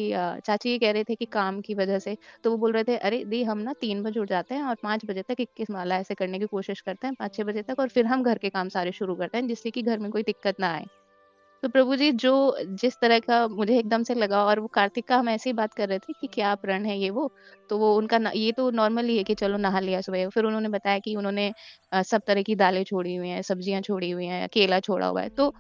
चाची ये कह रहे थे कि काम की वजह से, तो वो बोल रहे थे अरे दी हम ना 3 बजे उठ जाते हैं और 5 बजे तक 21 माला ऐसे करने की कोशिश करते हैं, 5-6 बजे तक, और फिर हम घर के काम सारे शुरू करते हैं, जिससे कि घर में कोई दिक्कत ना आए। तो प्रभु जी जो जिस तरह का मुझे एकदम से लगा, और वो कार्तिक का हम ऐसे ही बात कर रहे थे कि क्या प्रण है ये वो, तो वो उनका ये तो नॉर्मल ही है कि चलो नहा लिया सुबह। फिर उन्होंने बताया कि उन्होंने सब तरह की दालें छोड़ी हुई हैं, सब्जियां छोड़ी हुई हैं, केला छोड़ा हुआ है। तो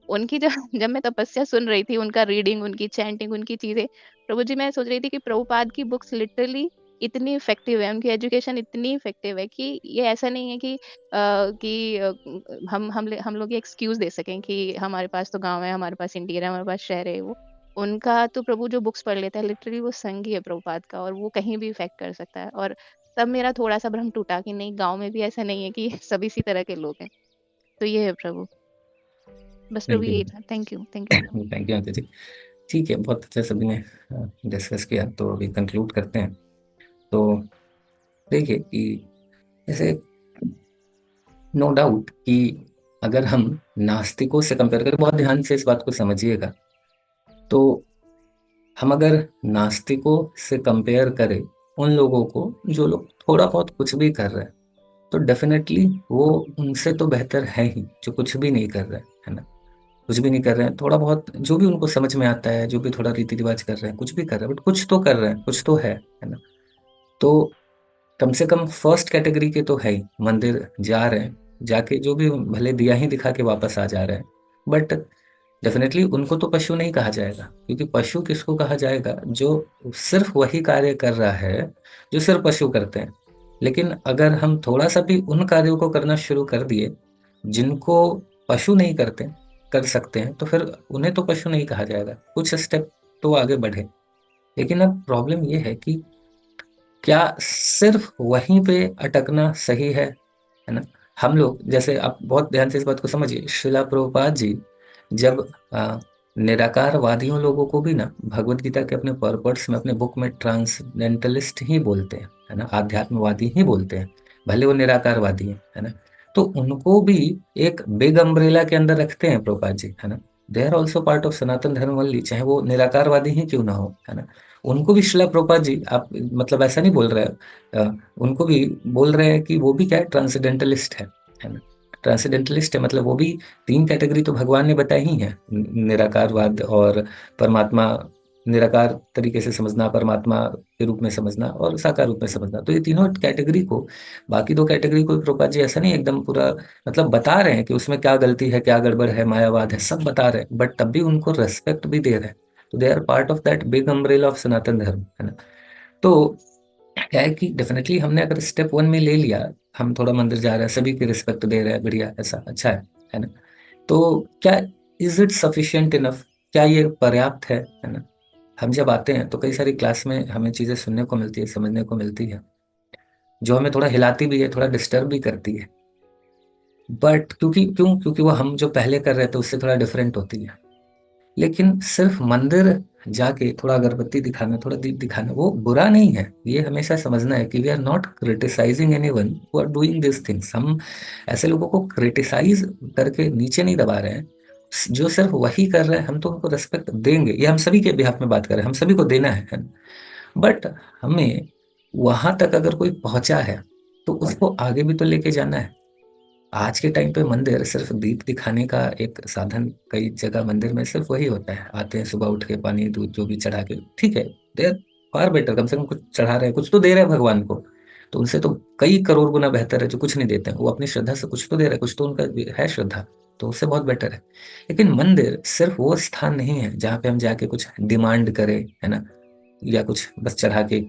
उनकी जब जब मैं तपस्या सुन रही थी, उनका रीडिंग, उनकी चैंटिंग, उनकी चीजें, प्रभु जी मैं सोच रही थी कि प्रभुपाद की बुक्स लिटरली इतनी इफेक्टिव है, उनकी एजुकेशन इतनी इफेक्टिव है कि ये ऐसा नहीं है कि हम लोग ये एक्सक्यूज दे सकें कि हमारे पास तो गांव है, हमारे पास इंडिया है, हमारे पास शहर है। वो उनका तो प्रभु जो बुक्स पढ़ लेता है, लिटरली वो संग ही है प्रभुपाद का, और वो कहीं भी इफेक्ट कर सकता है। और तब मेरा थोड़ा सा भ्रम टूटा कि नहीं, गांव में भी ऐसा नहीं है कि सब इसी तरह के लोग हैं। तो ये है प्रभु, बस प्रभु थैंक यू। यही था। Thank you Prabhu. Thank you aunty जी। ठीक है, बहुत अच्छा सभी ने डिस्कस किया, तो अभी कंक्लूड करते हैं। तो देखिए कि जैसे नो डाउट कि अगर हम नास्तिकों से कंपेयर करें, बहुत ध्यान से इस बात को समझिएगा, तो हम अगर नास्तिकों से कंपेयर करें उन लोगों को जो लोग थोड़ा बहुत कुछ भी कर रहे हैं, तो डेफिनेटली वो उनसे तो बेहतर है ही जो कुछ भी नहीं कर रहे हैं, है ना। कुछ भी नहीं कर रहे हैं, थोड़ा बहुत जो भी उनको समझ में आता है, जो भी थोड़ा रीति रिवाज कर रहे हैं, कुछ भी कर रहे हैं, बट कुछ तो कर रहे हैं, कुछ तो है ना। तो कम से कम फर्स्ट कैटेगरी के तो है ही, मंदिर जा रहे हैं, जाके जो भी भले दिया ही दिखा के वापस आ जा रहे हैं, बट डेफिनेटली उनको तो पशु नहीं कहा जाएगा, क्योंकि पशु किसको कहा जाएगा, जो सिर्फ वही कार्य कर रहा है जो सिर्फ पशु करते हैं। लेकिन अगर हम थोड़ा सा भी उन कार्यों को करना शुरू कर दिए जिनको पशु नहीं करते, कर सकते हैं, तो फिर उन्हें तो पशु नहीं कहा जाएगा, कुछ स्टेप तो आगे बढ़े। लेकिन अब प्रॉब्लम ये है कि क्या सिर्फ वहीं पे अटकना सही है ना। हम लोग जैसे, आप बहुत ध्यान से इस बात को समझिए, श्रीला प्रभुपाद जी जब निराकारवादियों लोगों को भी ना भगवत गीता के अपने पर्पट्स में, अपने बुक में ट्रांसडेंटलिस्ट ही बोलते हैं, है ना, आध्यात्मवादी ही बोलते हैं, भले वो निराकारवादी है ना। तो उनको भी एक बिग अम्ब्रेला के अंदर रखते हैं प्रभुपाद जी, है ना। They are also part of Sanatan Dharma वल्ली, चाहे वो निराकारवादी ही क्यों ना हो, है ना। उनको भी श्रीला प्रभुपाद जी, आप मतलब ऐसा नहीं बोल रहे, उनको भी बोल रहे हैं कि वो भी क्या है, ट्रांसडेंटलिस्ट है ना। ट्रांसडेंटलिस्ट है, मतलब वो भी 3 कैटेगरी तो भगवान ने बताई ही है, निराकारवाद और परमात्मा निराकार तरीके से समझना, परमात्मा के रूप में समझना और साकार रूप में समझना। तो ये तीनों कैटेगरी को, बाकी दो कैटेगरी को प्रभुपाद जी ऐसा नहीं एकदम पूरा मतलब बता रहे हैं कि उसमें क्या गलती है, क्या गड़बड़ है, मायावाद है, सब बता रहे हैं, बट तब भी उनको रेस्पेक्ट भी दे रहे हैं। तो they are part of that big umbrella of Sanatan Dharma, है ना। तो क्या है कि डेफिनेटली हमने अगर स्टेप 1 में ले लिया, हम थोड़ा मंदिर जा रहे हैं, सभी की रिस्पेक्ट दे रहे हैं, बढ़िया, ऐसा अच्छा है ना। तो क्या इज इट सफिशिएंट इनफ, क्या ये पर्याप्त है ना। हम जब आते हैं तो कई सारी क्लास में हमें चीजें सुनने को मिलती है, समझने को मिलती है, जो हमें थोड़ा हिलाती भी है, थोड़ा डिस्टर्ब भी करती है, बट क्योंकि वो हम जो पहले कर रहे थे उससे थोड़ा डिफरेंट होती है। लेकिन सिर्फ मंदिर जाके थोड़ा अगरबत्ती दिखाना, थोड़ा दीप दिखाना, वो बुरा नहीं है। ये हमेशा समझना है कि we are not criticising anyone who are doing this things. हम ऐसे लोगों को क्रिटिसाइज करके नीचे नहीं दबा रहे हैं, जो सिर्फ वही कर रहे हैं हम तो उनको रिस्पेक्ट देंगे। ये हम सभी के बिहाफ में बात कर रहे हैं, हम सभी को देना है ना? बट हमें वहां तक अगर कोई पहुंचा है तो उसको आगे भी तो लेके जाना है। आज के टाइम पे मंदिर सिर्फ दीप दिखाने का एक साधन, कई जगह मंदिर में सिर्फ वही होता है, आते हैं सुबह उठ के पानी दूध जो भी चढ़ा के, ठीक है, दे आर फार बेटर, कम से कम कुछ चढ़ा रहे हैं, कुछ तो दे रहे हैं भगवान को। तो उनसे तो कई करोड़ गुना बेहतर है जो कुछ नहीं देते हैं। वो अपनी श्रद्धा से कुछ तो दे रहे हैं, कुछ तो उनका है श्रद्धा, तो उससे बहुत बेटर है। लेकिन मंदिर सिर्फ वो स्थान नहीं है जहाँ पे हम जाके कुछ डिमांड करें, है ना, या कुछ बस चढ़ा के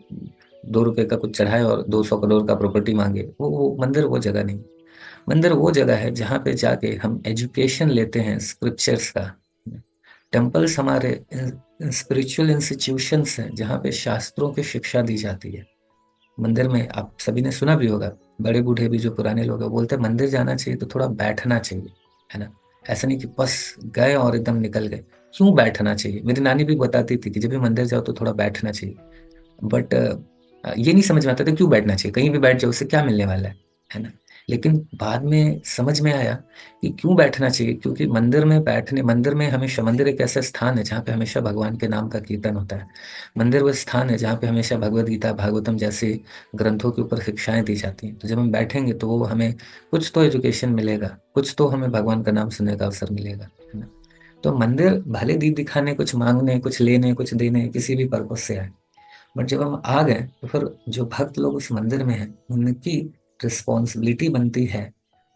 2 रुपए का कुछ चढ़ाए और 200 करोड़ का प्रॉपर्टी मांगे। वो मंदिर वो जगह नहीं। मंदिर वो जगह है जहाँ पे जाके हम एजुकेशन लेते हैं स्क्रिप्चर्स का। टेम्पल्स हमारे स्पिरिचुअल इंस्टीट्यूशंस हैं जहाँ पे शास्त्रों की शिक्षा दी जाती है। मंदिर में आप सभी ने सुना भी होगा, बड़े बूढ़े भी जो पुराने लोग हैं बोलते हैं मंदिर जाना चाहिए तो थोड़ा बैठना चाहिए, है ना। ऐसा नहीं कि बस गए और एकदम निकल गए। क्यों बैठना चाहिए? मेरी नानी भी बताती थी कि जब भी मंदिर जाओ तो थोड़ा बैठना चाहिए। बट ये नहीं समझ में आता था क्यों बैठना चाहिए, कहीं भी बैठ जाओ उससे क्या मिलने वाला है ना। लेकिन बाद में समझ में आया कि क्यों बैठना चाहिए, क्योंकि मंदिर में हमेशा, मंदिर एक ऐसा स्थान है जहाँ पे हमेशा भगवान के नाम का कीर्तन होता है। मंदिर वो स्थान है जहाँ पे हमेशा भगवद गीता, भागवतम जैसे ग्रंथों के ऊपर शिक्षाएं दी जाती हैं। तो जब हम बैठेंगे तो वो हमें कुछ तो एजुकेशन मिलेगा, कुछ तो हमें भगवान का नाम सुनने का अवसर मिलेगा, है ना। तो मंदिर भले दीप दिखाने, कुछ मांगने, कुछ लेने, कुछ देने, किसी भी पर्पज से आए, बट जब हम आ गए तो फिर जो भक्त लोग उस मंदिर में हैं उनकी रिस्पॉन्सिबिलिटी बनती है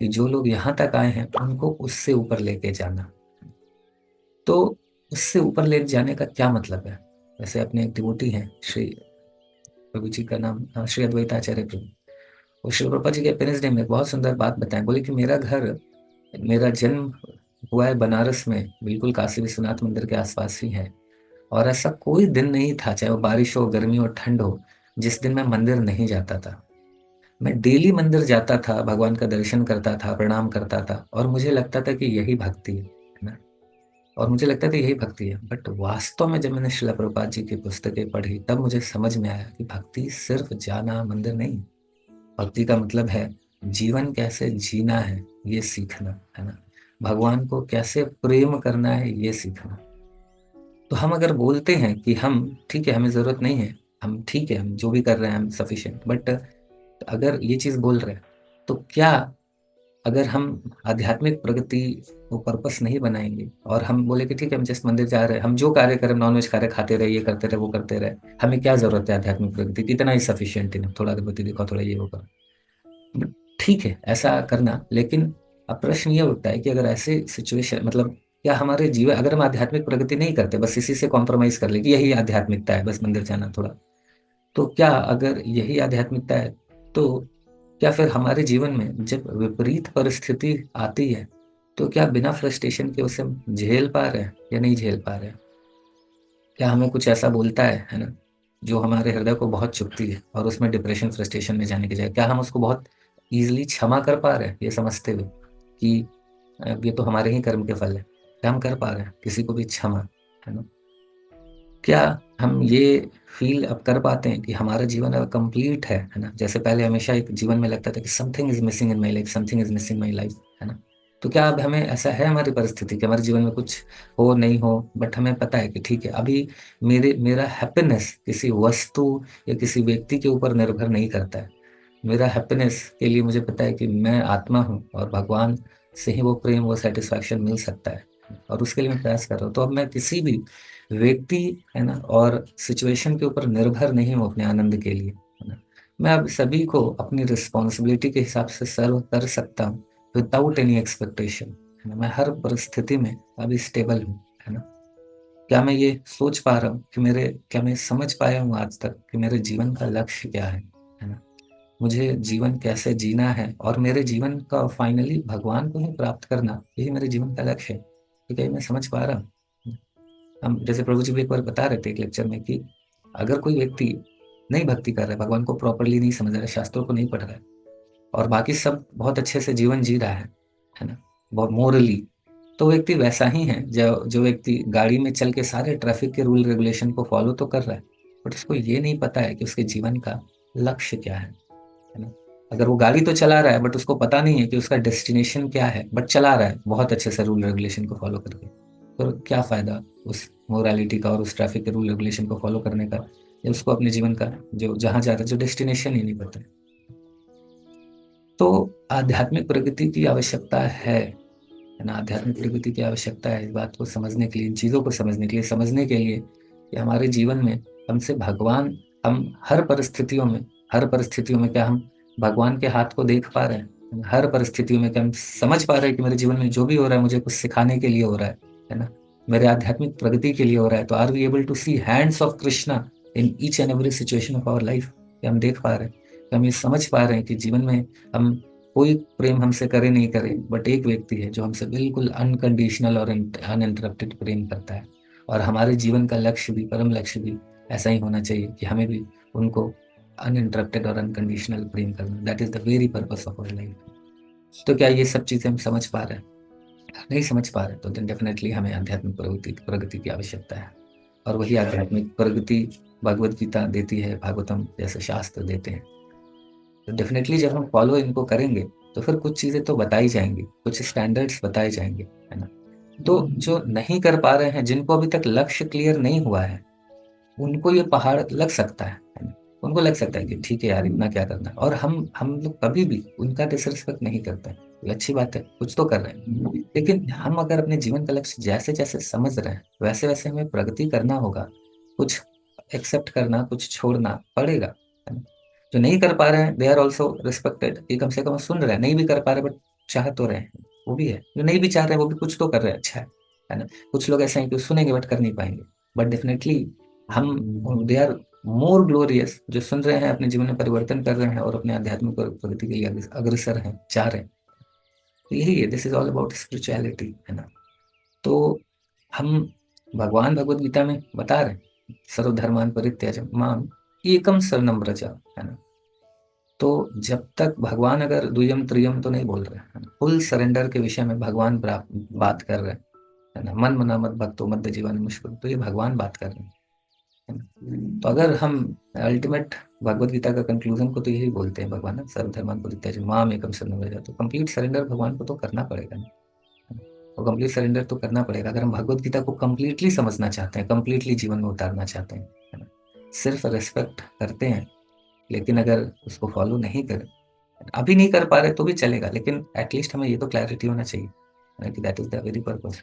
कि जो लोग यहाँ तक आए हैं उनको उससे ऊपर लेके जाना। तो उससे ऊपर ले जाने का क्या मतलब है? वैसे अपने एक डिवोटी हैं, श्री प्रभु जी का नाम श्री अद्वैताचार्य प्रभु, और श्री प्रभुपाद जी के पेरेंट्स डे में बहुत सुंदर बात बताएं। बोले कि मेरा जन्म हुआ है बनारस में, बिल्कुल काशी विश्वनाथ मंदिर के आसपास ही है, और ऐसा कोई दिन नहीं था, चाहे वो बारिश हो, गर्मी हो, ठंड हो, जिस दिन मैं मंदिर नहीं जाता था। मैं डेली मंदिर जाता था, भगवान का दर्शन करता था, प्रणाम करता था, और मुझे लगता था कि यही भक्ति है ना। और मुझे लगता था यही भक्ति है। बट वास्तव में जब मैंने श्रील प्रभुपाद जी की पुस्तकें पढ़ी तब मुझे समझ में आया कि भक्ति सिर्फ जाना मंदिर नहीं। भक्ति का मतलब है जीवन कैसे जीना है ये सीखना, है ना। भगवान को कैसे प्रेम करना है ये सीखना। तो हम अगर बोलते हैं कि हम ठीक है, हमें जरूरत नहीं है, हम ठीक है, हम जो भी कर रहे हैं हम सफिशिएंट, बट अगर ये चीज बोल रहे हैं तो क्या, अगर हम आध्यात्मिक प्रगति को पर्पस नहीं बनाएंगे और हम बोले कि ठीक है हम जस्ट मंदिर जा रहे हैं, हम जो कार्य करें, नॉनवेज कार्य खाते रहे, ये करते रहे, वो करते रहे, हमें क्या जरूरत है आध्यात्मिक प्रगति की, इतना ही सफिशियंट है, थोड़ा अगरबत्ती दिखाओ, थोड़ा ये वो करो, ठीक है ऐसा करना। लेकिन अब प्रश्न ये उठता है कि अगर ऐसे सिचुएशन, मतलब क्या हमारे जीवन, अगर हम आध्यात्मिक प्रगति नहीं करते, बस इसी से कॉम्प्रोमाइज कर ले कि यही आध्यात्मिकता है, बस मंदिर जाना थोड़ा, तो क्या अगर यही आध्यात्मिकता है तो क्या फिर हमारे जीवन में जब विपरीत परिस्थिति आती है तो क्या बिना फ्रस्ट्रेशन के उसे हम झेल पा रहे हैं या नहीं झेल पा रहे हैं? क्या हमें कुछ ऐसा बोलता है ना, जो हमारे हृदय को बहुत चुभती है और उसमें डिप्रेशन, फ्रस्ट्रेशन में जाने की जगह क्या हम उसको बहुत इजीली क्षमा कर पा रहे हैं, ये समझते हुए कि ये तो हमारे ही कर्म के फल है? क्या हम कर पा रहे हैं किसी को भी क्षमा, है ना? क्या हम ये फील अब कर पाते हैं कि हमारा जीवन अब कंप्लीट है ना? जैसे पहले हमेशा एक जीवन में लगता था कि something is missing in my life, something is missing my life, है ना। तो क्या अब हमें ऐसा है हमारी परिस्थिति कि हमारे जीवन में कुछ हो नहीं हो, बट हमें पता है कि ठीक है अभी मेरा हैप्पीनेस किसी वस्तु या किसी व्यक्ति के ऊपर निर्भर नहीं करता है। मेरा हैप्पीनेस के लिए मुझे पता है कि मैं आत्मा हूँ और भगवान से ही वो प्रेम, वो सेटिस्फैक्शन मिल सकता है। और उसके लिए मैं प्रयास कर रहा हूँ। तो अब मैं किसी भी व्यक्ति, है ना, और सिचुएशन के ऊपर निर्भर नहीं हूँ अपने आनंद के लिए, है ना। मैं अब सभी को अपनी रिस्पॉन्सिबिलिटी के हिसाब से सर्व कर सकता हूँ विदाउट एनी एक्सपेक्टेशन, है ना। मैं हर परिस्थिति में अभी स्टेबल हूँ, है ना। क्या मैं ये सोच पा रहा हूँ कि क्या मैं समझ पाया हूँ आज तक कि मेरे जीवन का लक्ष्य क्या है ना। मुझे जीवन कैसे जीना है और मेरे जीवन का फाइनली भगवान को ही प्राप्त करना, यही मेरे जीवन का लक्ष्य है। तो क्या ये मैं समझ पा रहा हूँ? हम जैसे प्रभु जी भी एक बार बता रहे थे एक लेक्चर में कि अगर कोई व्यक्ति नहीं भक्ति कर रहा है, भगवान को प्रॉपरली नहीं समझ रहा है, शास्त्रों को नहीं पढ़ रहा है, और बाकी सब बहुत अच्छे से जीवन जी रहा है ना, बहुत मोरली, तो व्यक्ति वैसा ही है जो जो व्यक्ति गाड़ी में चल के सारे ट्रैफिक के रूल रेगुलेशन को फॉलो तो कर रहा है, बट उसको ये नहीं पता है कि उसके जीवन का लक्ष्य क्या है ना। अगर वो गाड़ी तो चला रहा है बट उसको पता नहीं है कि उसका डेस्टिनेशन क्या है, बट चला रहा है बहुत अच्छे से रूल रेगुलेशन को फॉलो करके, तो क्या फायदा उस मोरालिटी का और उस ट्रैफिक के रूल रेगुलेशन को फॉलो करने का, या उसको अपने जीवन का जो जहाँ जा रहा है, जो डेस्टिनेशन ही नहीं पता है। तो आध्यात्मिक प्रगति की आवश्यकता है ना। आध्यात्मिक प्रगति की आवश्यकता है इस बात को समझने के लिए, इन चीज़ों को समझने के लिए, समझने के लिए कि हमारे जीवन में हमसे भगवान, हम हर परिस्थितियों में क्या हम भगवान के हाथ को देख पा रहे हैं? हर परिस्थितियों में क्या हम समझ पा रहे हैं कि मेरे जीवन में जो भी हो रहा है मुझे कुछ सिखाने के लिए हो रहा है ना, मेरे आध्यात्मिक प्रगति के लिए हो रहा है? तो are we able to see hands of Krishna in each and every situation of our life? हम देख पा रहे हैं, हम ये समझ पा रहे हैं कि जीवन में हम कोई प्रेम हमसे करे नहीं करे, बट एक व्यक्ति है जो हमसे बिल्कुल अनकंडीशनल और अनइंटरप्टेड प्रेम करता है। और हमारे जीवन का लक्ष्य भी, परम लक्ष्य भी ऐसा ही होना चाहिए कि हमें भी उनको अनइंटरप्टेड और अनकंडीशनल प्रेम करना, that is the very purpose of our life. तो क्या ये सब चीज़ें हम समझ पा रहे हैं? नहीं समझ पा रहे तो देन डेफिनेटली हमें आध्यात्मिक प्रगति की आवश्यकता है। और वही आध्यात्मिक प्रगति भगवद गीता देती है, भागवतम जैसे शास्त्र देते हैं। तो डेफिनेटली जब हम फॉलो इनको करेंगे तो फिर कुछ चीज़ें तो बताई जाएंगी, कुछ स्टैंडर्ड्स बताए जाएंगे, है ना। तो जो नहीं कर पा रहे हैं, जिनको अभी तक लक्ष्य क्लियर नहीं हुआ है, उनको ये पहाड़ लग सकता है ना। उनको लग सकता है कि ठीक है यार, इतना क्या करना है। और हम लोग कभी भी उनका डिसरिस्पेक्ट नहीं करते हैं, ये अच्छी बात है, कुछ तो कर रहे हैं। लेकिन हम अगर अपने जीवन का लक्ष्य जैसे जैसे समझ रहे हैं वैसे वैसे हमें प्रगति करना होगा, कुछ एक्सेप्ट करना, कुछ छोड़ना पड़ेगा, है ना। जो नहीं कर पा रहे हैं दे आर ऑल्सो रिस्पेक्टेड, कि कम से कम सुन रहे हैं, नहीं भी कर पा रहे बट चाह तो रहे हैं, वो भी है। जो नहीं भी चाह रहे हैं वो भी कुछ तो कर रहे हैं, अच्छा है ना। कुछ लोग ऐसे हैं कि सुनेंगे बट कर नहीं पाएंगे, बट डेफिनेटली हम दे आर मोर ग्लोरियस, जो सुन रहे हैं, अपने जीवन में परिवर्तन कर रहे हैं और अपने आध्यात्मिक प्रगति के लिए अग्रसर हैं, चाह रहे हैं। तो यही है, this is all about spirituality, है ना। तो हम भगवान भगवद गीता में बता रहे हैं सर्वधर्मान परित्यज्य माम एकम शरणम व्रज, है ना। तो जब तक भगवान अगर द्वियम त्रियम तो नहीं बोल रहे हैं, फुल सरेंडर के विषय में भगवान बात कर रहे हैं, है ना। मन मना मत भक्तो मध्य जीवन मुश्किल, तो ये भगवान बात कर रहे हैं, है ना? तो अगर हम अल्टीमेट भगवद गीता का कंक्लूजन को तो यही बोलते हैं भगवान, सर्वधर्मान परित्यज्य माम एकम शरणम व्रज, तो कंप्लीट सरेंडर भगवान को तो करना पड़ेगा ना। तो कंप्लीट सरेंडर तो करना पड़ेगा अगर हम भगवद गीता को कंप्लीटली समझना चाहते हैं, कंप्लीटली जीवन में उतारना चाहते हैं, है ना। सिर्फ रेस्पेक्ट करते हैं, लेकिन अगर उसको फॉलो नहीं करें, अभी नहीं कर पा रहे तो भी चलेगा, लेकिन एटलीस्ट हमें ये तो क्लैरिटी होना चाहिए कि that is the very purpose.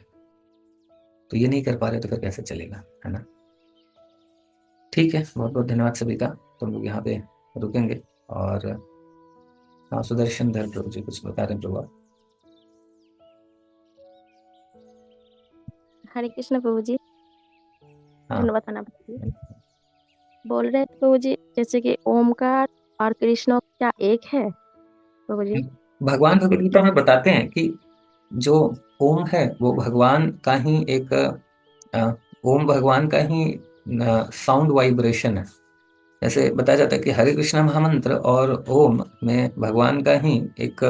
तो ये नहीं कर पा रहे तो फिर कैसे चलेगा, है ना। ठीक है, बहुत बहुत धन्यवाद सभी का। तो हम लोग यहाँ पे रुकेंगे। और हाँ, सुदर्शन धर प्रभु जी कुछ बता रहे हैं प्रभु। हरे कृष्ण प्रभु जी, हाँ, धन्यवाद प्रभु जी। बोल रहे हैं प्रभु जी, जैसे कि ओमकार और कृष्ण क्या एक है प्रभु जी? भगवान भगवद गीता में बताते हैं कि जो ओम है वो भगवान का ही एक ओम भगवान का ही साउंड वाइब्रेशन है। जैसे बताया जाता है कि हरे कृष्ण महामंत्र और ओम में भगवान का ही एक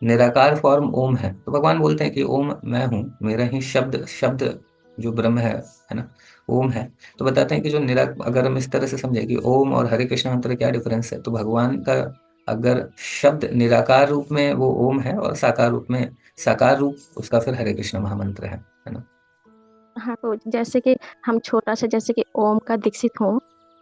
निराकार फॉर्म ओम है। तो भगवान बोलते हैं कि ओम मैं हूँ, मेरा ही शब्द शब्द जो ब्रह्म है ना, ओम है। तो बताते हैं कि जो अगर हम इस तरह से समझे कि ओम और हरे कृष्ण मंत्र क्या डिफरेंस है, तो भगवान का अगर शब्द निराकार रूप में वो ओम है और साकार रूप में, साकार रूप उसका फिर हरे कृष्ण महामंत्र है ना। हाँ प्रभु जी, जैसे कि हम छोटा सा, जैसे कि ओम का दीक्षित हो,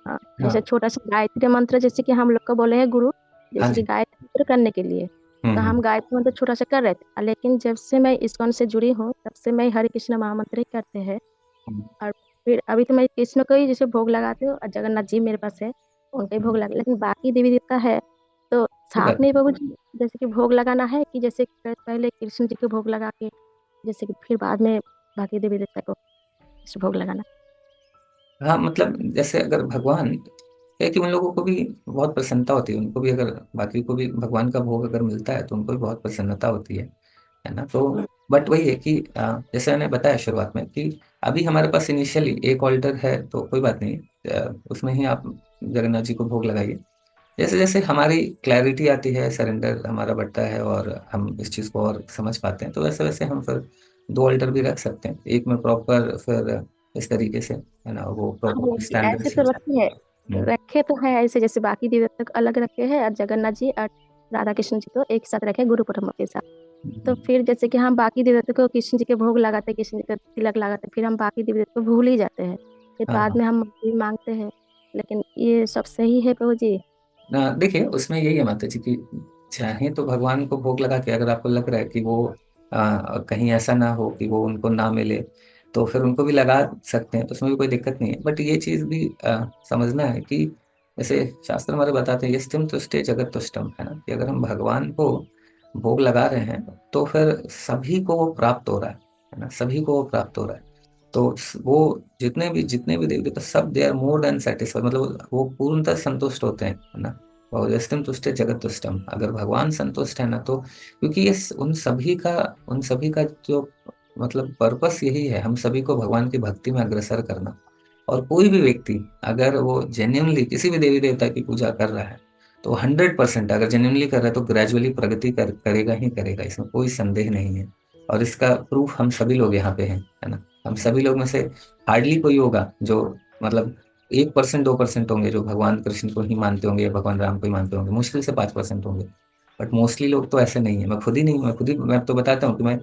जैसे छोटा सा गायत्री मंत्र, जैसे कि हम लोग को बोले हैं गुरु, हाँ जैसे कि जी, गायत्री मंत्र करने के लिए, तो हम हम्म। गायत्री मंत्र छोटा सा कर रहे थे, लेकिन जब से मैं इस्कॉन से जुड़ी हूँ तब से मैं हरे कृष्ण महामंत्र ही करते हैं। हम्म। और फिर अभी तो मैं कृष्ण को ही जैसे भोग लगाती हूँ, और जगन्नाथ जी मेरे पास है, उनके ही भोग लगा, लेकिन बाकी देवी देवता है तो कोई साथ बात में प्रभु जी जैसे कि भोग लगाना है, कि जैसे पहले कृष्ण जी को भोग लगा के जैसे कि फिर बाद में बाकी देवी देवता को जैसे भोग लगाना। हाँ, मतलब जैसे अगर भगवान है कि उन लोगों को भी बहुत प्रसन्नता होती है, उनको भी अगर बाकी को भी भगवान का भोग अगर मिलता है तो उनको भी बहुत प्रसन्नता होती है ना। तो बट वही है कि जैसे मैंने बताया शुरुआत में कि अभी हमारे पास इनिशियली एक ऑल्टर है तो कोई बात नहीं, उसमें ही आप जगन्नाथ जी को भोग लगाइए। जैसे जैसे हमारी क्लैरिटी आती है, सरेंडर हमारा बढ़ता है और हम इस चीज़ को और समझ पाते हैं, तो वैसे वैसे हम फिर दो ऑल्टर भी रख सकते हैं, एक में प्रॉपर फिर इस तरीके से, है ना, वो हाँ प्रभु प्रॉपर जी, स्टैंडर्ड ऐसे से। तो रखे है, रखे तो है ऐसे, जैसे बाकी देवी देवता को अलग रखे हैं और जगन्नाथ जी और राधा कृष्ण जी को एक साथ रखे गुरु परम्परा के साथ। तो फिर जैसे कि हम बाकी देवी देवता को कृष्ण जी के भोग लगाते, कृष्ण जी का तिलक लगाते, फिर हम बाकी देवी देवता को भूल ही जाते हैं, फिर हाँ बाद हाँ। में हम माफी मांगते हैं। लेकिन ये सब सही है प्रभु जी? देखिए, उसमें यही है माता जी की, चाहे तो भगवान को भोग लगा के अगर आपको लग रहा है कि वो कहीं ऐसा ना हो कि वो उनको ना मिले, तो फिर उनको भी लगा सकते हैं, तो उसमें भी कोई दिक्कत नहीं है। बट ये चीज भी समझना है कि जैसे शास्त्र हमारे बताते हैं, यस्तिम तुष्टे जगत तुष्टम, है ना, कि अगर हम भगवान को भोग लगा रहे हैं तो फिर सभी को वो प्राप्त हो रहा है ना, सभी को वो प्राप्त हो रहा है। तो वो जितने भी देवी देवता सब they are more than satisfied, मतलब वो पूर्णतः संतुष्ट होते हैं, है ना। और यस्तम तुष्टे जगत तुष्टम, अगर भगवान संतुष्ट है ना, तो क्योंकि ये उन सभी का जो मतलब पर्पस यही है, हम सभी को भगवान की भक्ति में अग्रसर करना। और कोई भी व्यक्ति अगर वो जेन्युइनली किसी भी देवी देवता की पूजा कर रहा है तो 100%, अगर जेन्युइनली कर रहा है तो ग्रेजुअली प्रगति करेगा ही करेगा, इसमें कोई संदेह नहीं है। और इसका प्रूफ हम सभी लोग यहाँ पे हैं, है ना। हम सभी लोग में से हार्डली कोई होगा जो, मतलब 1% 2% होंगे जो भगवान कृष्ण को ही मानते होंगे या भगवान राम को ही मानते होंगे, मुश्किल से 5% होंगे। बट मोस्टली लोग तो ऐसे नहीं है, मैं खुद ही नहीं, मैं तो बताता हूँ कि मैं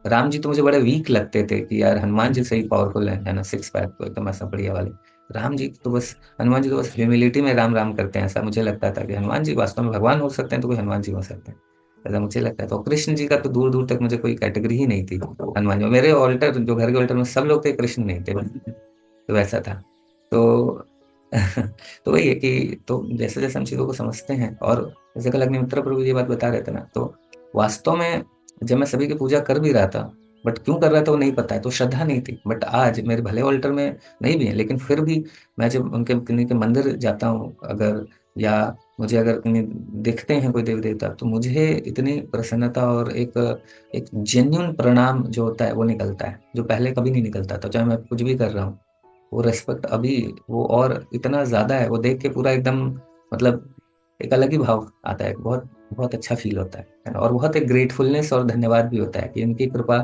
राम जी तो मुझे बड़े वीक लगते थे कि यार हनुमान जी से ही पावरफुल है ना, सिक्स पैक तो एकदम ऐसा बढ़िया वाले। राम जी तो बस हनुमान जी तो बस ह्यूमिलिटी में राम राम करते हैं, ऐसा मुझे लगता था कि हनुमान जी वास्तव में भगवान हो सकते हैं तो कोई हनुमान जी हो सकते हैं, ऐसा मुझे लगता है। तो कृष्ण जी का तो दूर दूर तक मुझे कोई कैटेगरी ही नहीं थी हनुमान जी। मेरे ऑल्टर जो घर के ऑल्टर में सब लोग थे, कृष्ण नहीं थे, तो वैसा था। तो तो वही है कि तो जैसे जैसे हम चीजों को समझते हैं, और जैसे कल अग्निमित्र प्रभु ये बात बता रहे थे ना, तो वास्तव में जब मैं सभी की पूजा कर भी रहा था, बट क्यों कर रहा था वो नहीं पता है, तो श्रद्धा नहीं थी। बट आज मेरे भले ऑल्टर में नहीं भी है, लेकिन फिर भी मैं जब उनके किन्हीं के मंदिर जाता हूँ अगर, या मुझे अगर कहीं दिखते हैं कोई देवी देवता, तो मुझे इतनी प्रसन्नता और एक एक जेन्युइन प्रणाम जो होता है वो निकलता है, जो पहले कभी नहीं निकलता था। चाहे मैं कुछ भी कर रहा हूँ, वो रेस्पेक्ट अभी वो और इतना ज्यादा है, वो देख के पूरा एकदम, मतलब एक अलग ही भाव आता है, बहुत बहुत अच्छा फील होता है ना। और बहुत एक ग्रेटफुलनेस और धन्यवाद भी होता है कि इनकी कृपा,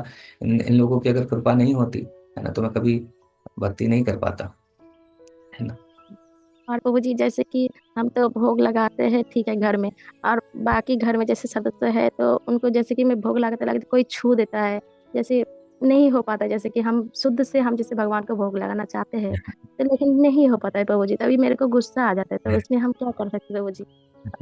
इन लोगों की अगर कृपा नहीं होती, है ना, तो मैं कभी भक्ति नहीं कर पाता, है ना। और प्रभु जी जैसे कि हम तो भोग लगाते हैं ठीक है घर में, और बाकी घर में जैसे सदस्य है तो उनको जैसे कि मैं भोग लगाते लगाते कोई छू देता है, जैसे नहीं हो पाता, जैसे कि हम शुद्ध से हम जैसे भगवान को भोग लगाना चाहते हैं तो लेकिन नहीं हो पाता है प्रभु जी, तभी मेरे को गुस्सा आ जाता है, तो उसमें हम क्या कर सकते हैं प्रभु जी?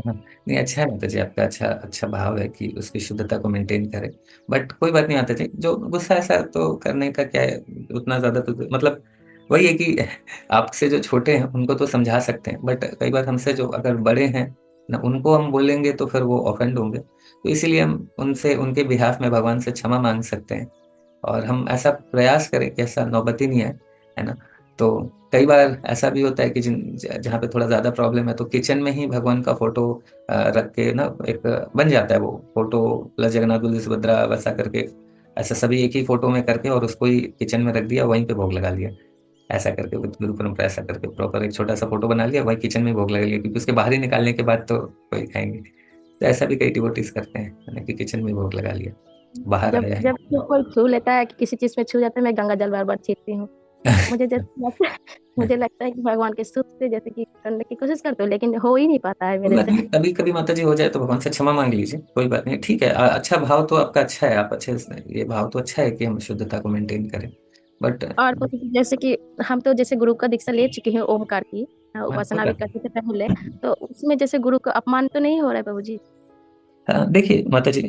नहीं, अच्छा है माता जी, आपका अच्छा अच्छा भाव है कि उसकी शुद्धता को मेंटेन करें। बट कोई बात नहीं माता जी, जो गुस्सा ऐसा तो करने का क्या है, उतना ज्यादा तो मतलब वही है कि आपसे जो छोटे हैं उनको तो समझा सकते हैं, बट कई बार हमसे जो अगर बड़े हैं ना, उनको हम बोलेंगे तो फिर वो ऑफेंड होंगे, तो इसीलिए हम उनसे उनके बिहाफ में भगवान से क्षमा मांग सकते हैं। और हम ऐसा प्रयास करें कि ऐसा नौबत ही नहीं आए, है ना। तो कई बार ऐसा भी होता है कि जहाँ पे थोड़ा ज्यादा प्रॉब्लम है, तो किचन में ही भगवान का फोटो रख के ना, एक बन जाता है वो फोटो प्लस जगन्नाथ बलदेव सुभद्रा वैसा करके, ऐसा सभी एक ही फोटो में करके और उसको ही किचन में रख दिया, वहीं पे भोग लगा लिया, ऐसा करके गुरु परंपरा ऐसा करके प्रॉपर एक छोटा सा फोटो बना लिया, वहीं किचन में भोग लगा लिया, क्योंकि उसके बाहर ही निकालने के बाद तो कोई खाएंगे। तो ऐसा भी कई डिवोटीज करते हैं, है ना, कि किचन में भोग लगा लिया, बाहर जब आया है। जब कोई छू लेता है कि किसी चीज में छू जाता है, मैं गंगा जल बार बार छीनती हूँ, मुझे जैसे लगता है, मुझे लगता है कि भगवान के सुख से जैसे कि करने की कोशिश करती हूँ, लेकिन हो ही नहीं पाता है कोई मेरे बात से। नहीं, कभी कभी माता जी हो जाए तो भगवान से क्षमा मांग लीजिए, कोई बात नहीं, ठीक है। अच्छा भाव तो आपका अच्छा है, आप अच्छे ये भाव तो अच्छा है कि हम शुद्धता को मेंटेन करें। बट और कुछ जैसे कि हम तो जैसे गुरु का दीक्षा ले चुके हैं ओमकार की, हाँ, कोई उपासना भी बात करते थे पहले, तो उसमें जैसे गुरु का अपमान तो नहीं हो रहा है प्रभु जी? देखिए माता जी,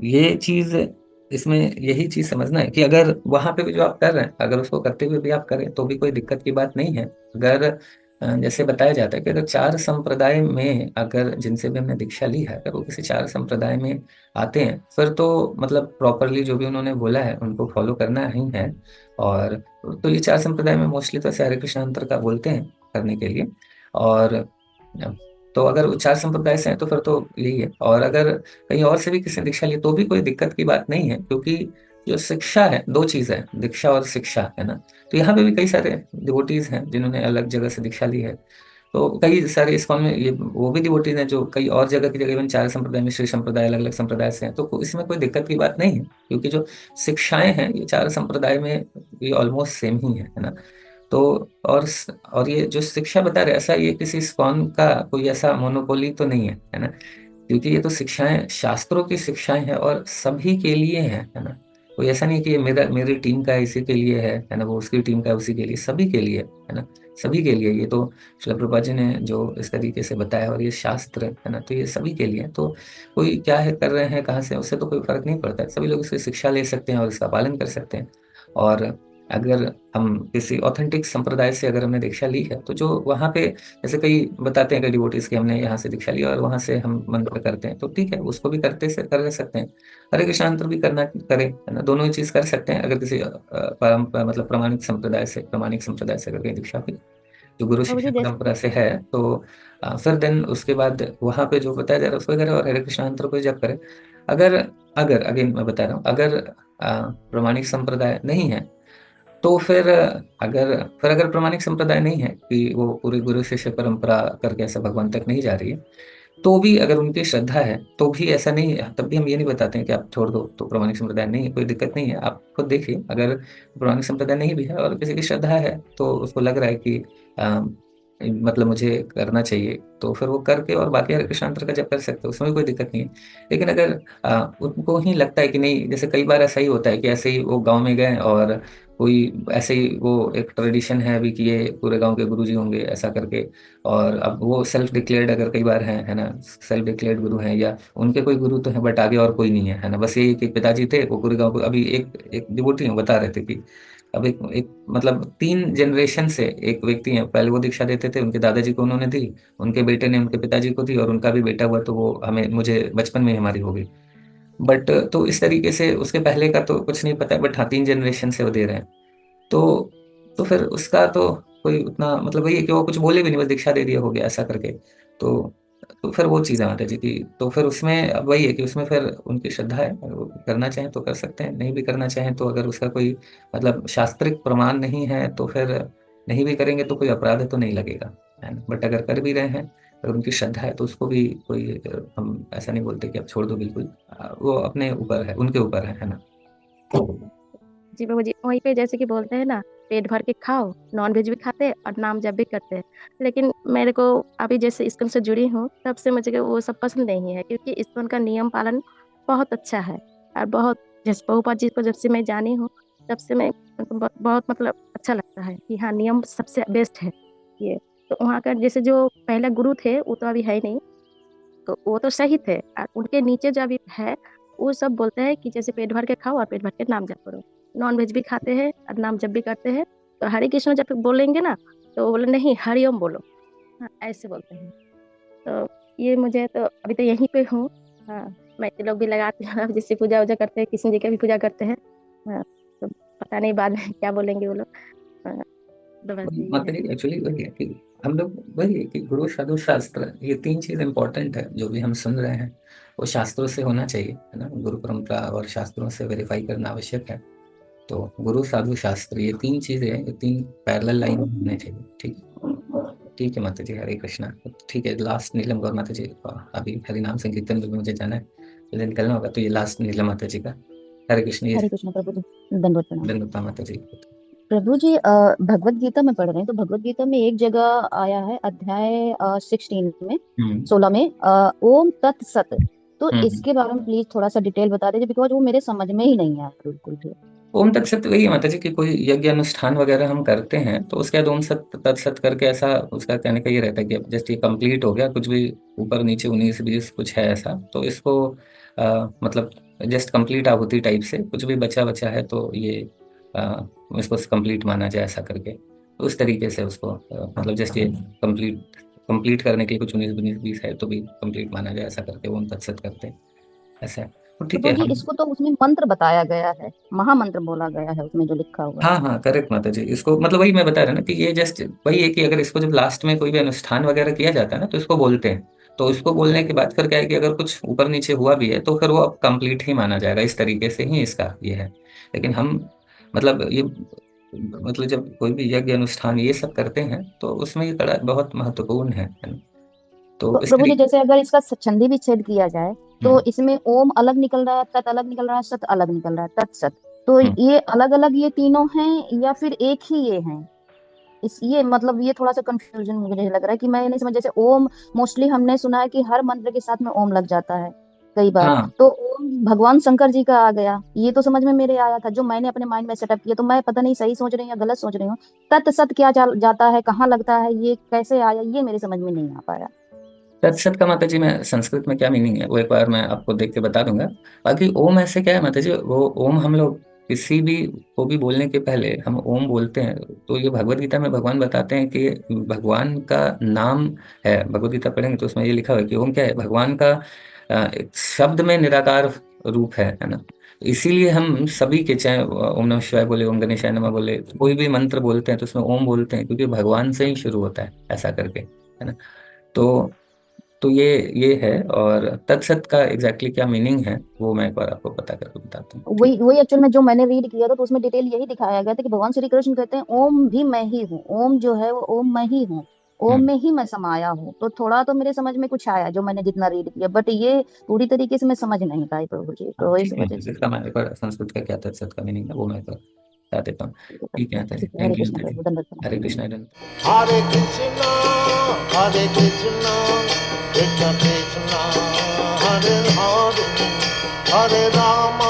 ये चीज, इसमें यही चीज समझना है कि अगर वहां पे भी जो आप कर रहे हैं, अगर उसको करते हुए भी आप करें तो भी कोई दिक्कत की बात नहीं है। अगर जैसे बताया जाता है कि अगर चार संप्रदाय में, अगर जिनसे भी हमने दीक्षा ली है, अगर वो किसी चार संप्रदाय में आते हैं, फिर तो मतलब प्रॉपरली जो भी उन्होंने बोला है उनको फॉलो करना ही है। और तो ये चार संप्रदाय में मोस्टली तो ऐसे हरे कृष्ण मंत्र का बोलते हैं करने के लिए। और तो अगर वो चार संप्रदाय से हैं तो फिर तो यही है। और अगर कहीं और से भी किसी ने दीक्षा ली तो भी कोई दिक्कत की बात नहीं है, क्योंकि जो शिक्षा है, दो चीज है, दीक्षा और शिक्षा, है ना। तो यहाँ पे भी कई सारे डिवोटीज हैं जिन्होंने अलग जगह से दीक्षा ली है। तो कई सारे इस्कॉन में ये वो भी डिवोटीज हैं जो कई और जगह की जगह, इवन चार संप्रदाय में, श्री संप्रदाय, अलग अलग संप्रदाय से हैं। तो इसमें कोई दिक्कत की बात नहीं है, क्योंकि जो शिक्षाएं हैं ये चार संप्रदाय में ये ऑलमोस्ट सेम ही है ना। तो और ये जो शिक्षा बता रहे, ऐसा ये किसी इस्कॉन का कोई ऐसा मोनोपोली तो नहीं है ना। क्योंकि ये तो शिक्षाएं शास्त्रों की शिक्षाएं हैं और सभी के लिए है ना। कोई ऐसा नहीं कि ये मेरी टीम का है इसी के लिए है ना, वो उसकी टीम का है उसी के लिए, सभी के लिए है ना। सभी के लिए, ये तो श्रील प्रभुपाद जी ने जो इस तरीके से बताया, और ये शास्त्र है ना, तो ये सभी के लिए है। तो कोई क्या है कर रहे हैं, कहाँ से, उससे तो कोई फर्क नहीं पड़ता है। सभी लोग इसकी शिक्षा ले सकते हैं और इसका पालन कर सकते हैं। और अगर हम किसी ऑथेंटिक संप्रदाय से अगर हमने दीक्षा ली है, तो जो वहाँ पे, जैसे कई बताते हैं कि डिवोटीज की हमने यहाँ से दीक्षा ली और वहाँ से हम मंत्र करते हैं, तो ठीक है, उसको भी कर सकते हैं। हरे कृष्ण मंत्र भी करना करें, है ना, दोनों ही चीज कर सकते हैं। अगर किसी मतलब प्रमाणिक संप्रदाय से अगर कहीं दीक्षा की जो गुरु प्रभु शिष्य जी जैसे परंपरा से है, तो फिर देन उसके बाद वहाँ पे जो बताया जा रहा है उसको करे और हरे कृष्ण मंत्र को जप करे। अगर अगर अगेन मैं बता रहा हूँ, अगर प्रमाणिक संप्रदाय नहीं है, तो फिर अगर प्रमाणिक संप्रदाय नहीं है कि वो पूरी गुरु शिष्य परंपरा करके ऐसा भगवान तक नहीं जा रही है, तो भी अगर उनकी श्रद्धा है तो भी ऐसा नहीं है, तब भी हम ये नहीं बताते हैं कि आप छोड़ दो, तो प्रमाणिक संप्रदाय नहीं है, कोई दिक्कत नहीं है। आप खुद देखिए, अगर प्रमाणिक संप्रदाय नहीं भी है और किसी की श्रद्धा है, तो उसको लग रहा है कि मतलब मुझे करना चाहिए, तो फिर वो करके और बाकी हरे कृष्ण मंत्र का जप कर सकते हो, उसमें भी कोई दिक्कत नहीं है। लेकिन अगर उनको ही लगता है कि नहीं, जैसे कई बार ऐसा ही होता है कि ऐसे ही वो गांव में गए और कोई ऐसे ही, वो एक ट्रेडिशन है अभी कि ये पूरे गांव के गुरुजी होंगे ऐसा करके, और अब वो सेल्फ डिक्लेयर्ड अगर कई बार हैं, है ना, सेल्फ डिक्लेयर्ड गुरु हैं, या उनके कोई गुरु तो है बट आगे और कोई नहीं है ना, बस ये कि पिताजी थे वो पूरे गांव को। अभी एक एक डिवोटी हैं बता रहे थे कि अब एक मतलब 3 जनरेशन से एक व्यक्ति है, पहले वो दीक्षा देते थे, उनके दादाजी को उन्होंने दी, उनके बेटे ने उनके पिताजी को दी, और उनका भी बेटा हुआ तो वो मुझे बचपन में ही हमारी हो गई। बट तो इस तरीके से उसके पहले का तो कुछ नहीं पता है, बट हाँ 3 जनरेशन से वो दे रहे हैं। तो तो फिर उसका तो कोई उतना मतलब वही है कि वो कुछ बोले भी नहीं, बस दीक्षा दे दिया, हो गया ऐसा करके। तो तो फिर वो चीज़ है माता जी की, तो फिर उसमें अब वही है कि उसमें फिर उनकी श्रद्धा है, अगर वो करना चाहें तो कर सकते हैं, नहीं भी करना चाहें तो, अगर उसका कोई मतलब शास्त्रिक प्रमाण नहीं है तो फिर नहीं भी करेंगे तो कोई अपराध तो नहीं लगेगा, है ना। बट अगर कर भी रहे हैं, अगर उनकी श्रद्धा है, तो उसको भी कोई हम ऐसा नहीं बोलते कि आप छोड़ दो बिल्कुल। वो अपने ऊपर है, उनके ऊपर है ना। जी प्रभु जी, वहीं पे जैसे कि बोलते हैं ना, पेट भर के खाओ, नॉन वेज भी खाते हैं और नाम जप भी करते हैं। लेकिन मेरे को अभी जैसे इस्कॉन से जुड़ी हूँ, तब से मुझे वो सब पसंद नहीं है, क्योंकि इस्कॉन का नियम पालन बहुत अच्छा है। और बहुत, जैसे प्रभुपाद जी को जब से मैं जानी हूँ, तब से मैं बहुत मतलब अच्छा लगता है कि हाँ, नियम सबसे बेस्ट है ये। तो वहाँ का जैसे जो पहले गुरु थे वो तो अभी है नहीं, तो वो तो सही थे, और उनके नीचे जो अभी है वो सब बोलते हैं कि जैसे पेट भर के खाओ और पेट भर के नाम जप करो। नॉन वेज भी खाते हैं और नाम जप भी करते हैं। तो हरे कृष्ण जब बोलेंगे ना, तो वो बोले नहीं हरिओम बोलो, हाँ ऐसे बोलते हैं। तो ये मुझे तो अभी तो यहीं पे हूँ। हाँ, मैं तो लोग भी लगाते हैं, जिससे पूजा वूजा करते हैं, कृष्ण जी का भी पूजा करते हैं। हाँ, तो पता नहीं बाद में क्या बोलेंगे वो लोग। हाँ, तो बस यही है। मतलब एक्चुअली वही है कि हम लोग, वही है कि गुरु साधु शास्त्र, ये 3 चीज इंपॉर्टेंट है। जो भी हम सुन रहे हैं वो शास्त्रों से होना चाहिए, है ना। गुरु परंपरा और शास्त्रों से वेरीफाई करना आवश्यक है। तो गुरु साधु शास्त्र, ये 3 चीजें हैं, ये 3 पैरेलल लाइन होने चाहिए। ठीक है माता जी, हरे कृष्णा। ठीक है, लास्ट नीलम गौर माता जी, अभी हरिनाम संकीर्तन में भी मुझे जाना है, मुझे निकलना होगा, तो ये लास्ट नीलम माता जी का। हरे कृष्ण। हरे कृष्ण प्रभु जी, दंडवत प्रणाम। धन्यवाद माता जी। प्रभु जी, भगवत गीता में पढ़ रहे हैं, तो भगवत गीता में एक जगह आया है, अध्याय 16 में, 16 में, ओम तत्सत। तो इसके बारे में प्लीज थोड़ा सा डिटेल बता दीजिए, बिकॉज वो मेरे समझ में ही नहीं आया बिल्कुल भी। ओम तत्सत वही है माता जी कि कोई यज्ञ अनुष्ठान वगैरह हम करते हैं तो उसके बाद ओम सत तत्सत करके ऐसा उसका कहने का ये रहता है कि अब जस्ट ये कंप्लीट हो गया, कुछ भी ऊपर नीचे 19-20 कुछ है ऐसा तो इसको मतलब जस्ट कंप्लीट आहुति टाइप से कुछ भी बचा बचा है तो ये इसको कंप्लीट माना जाए ऐसा करके, तो उस तरीके से उसको मतलब जस्ट ये कंप्लीट करने के लिए कुछ 19-20 है तो भी कंप्लीट माना जाए ऐसा करके ओम तत्सत करते हैं ऐसा है। तो ठीक प्रभु है जी, हम इसको तो उसमें मंत्र बताया गया है, महामंत्र बोला गया है उसमें जो लिखा हुआ है। हाँ हाँ करेक्ट माता जी, इसको मतलब वही मैं बता रहा ना कि ये जस्ट वही है कि अगर इसको जब लास्ट में कोई भी अनुष्ठान वगैरह किया जाता है ना तो इसको बोलते हैं, तो इसको बोलने के बाद फिर क्या है कि अगर कुछ ऊपर नीचे हुआ भी है तो फिर वो अब कंप्लीट ही माना जाएगा, इस तरीके से ही इसका ये है। लेकिन हम मतलब ये मतलब जब कोई भी यज्ञ अनुष्ठान ये सब करते हैं तो उसमें ये कड़ा बहुत महत्वपूर्ण है ना? तो तो इस प्रभु जी, तरीके जैसे अगर इसका छंदी विच्छेद किया जाए तो इसमें ओम अलग निकल रहा है, तत् अलग निकल रहा है, सत अलग निकल रहा है, तत्सत, तो ये अलग अलग ये तीनों हैं या फिर एक ही ये हैं? ये मतलब ये थोड़ा सा कंफ्यूजन मुझे लग रहा है कि मैं नहीं समझ। जैसे ओम मोस्टली हमने सुना है कि हर मंत्र के साथ में ओम लग जाता है कई बार, हाँ तो ओम भगवान शंकर जी का आ गया, ये तो समझ में मेरे आया था जो मैंने अपने माइंड में सेटअप किया, तो मैं पता नहीं सही सोच रही हूँ या गलत सोच रही हूँ। तत् सत क्या जाता है, कहाँ लगता है, ये कैसे आया, ये मेरे समझ में नहीं आ पाया। तत्सत का माता जी मैं संस्कृत में क्या मीनिंग है वो एक बार मैं आपको देख के बता दूंगा। बाकी ओम ऐसे क्या है माता जी, वो ओम हम लोग किसी भी को भी बोलने के पहले हम ओम बोलते हैं तो ये भगवत गीता में भगवान बताते हैं कि भगवान का नाम है, भगवत गीता पढ़ेंगे तो उसमें ये लिखा हुआ है कि ओम क्या है, भगवान का एक शब्द में निराकार रूप है ना। तो इसीलिए हम सभी के चाहे ओम नमः शिवाय बोले, ओम गणेशाय नमः बोले, कोई भी मंत्र बोलते हैं तो उसमें ओम बोलते हैं क्योंकि भगवान से ही शुरू होता है ऐसा करके, है ना। तो ये है। और तत्सत का एग्जैक्टली क्या मीनिंग है वो मैं एक बार आपको पता करके बताता हूँ, ठीक वही वही एक्चुअल में जो मैंने रीड किया था तो उसमें डिटेल यही दिखाया गया था कि भगवान श्री कृष्ण कहते हैं ओम भी मैं ही हूँ, ओम जो है वो ओम मैं ही हूँ, है। ओम में ही मैं समाया हूँ। तो थोड़ा तो मेरे समझ में कुछ आया जो मैंने जितना रीड किया, बट ये पूरी तरीके से मैं समझ नहीं पाई प्रभु जी, तो इस ठीक है, वजह से। इसका मैं एक बार संस्कृत का क्या तत्सत का मीनिंग है वो मैं एक बार बता देता हूँ। ठीक है, ठीक है, हरे थैंक यू कृष्ण प्रभु, दंडवत प्रणाम। हरे कृष्णा हरे कृष्णा कृष्ण कृष्ण हरे हरे हरे राम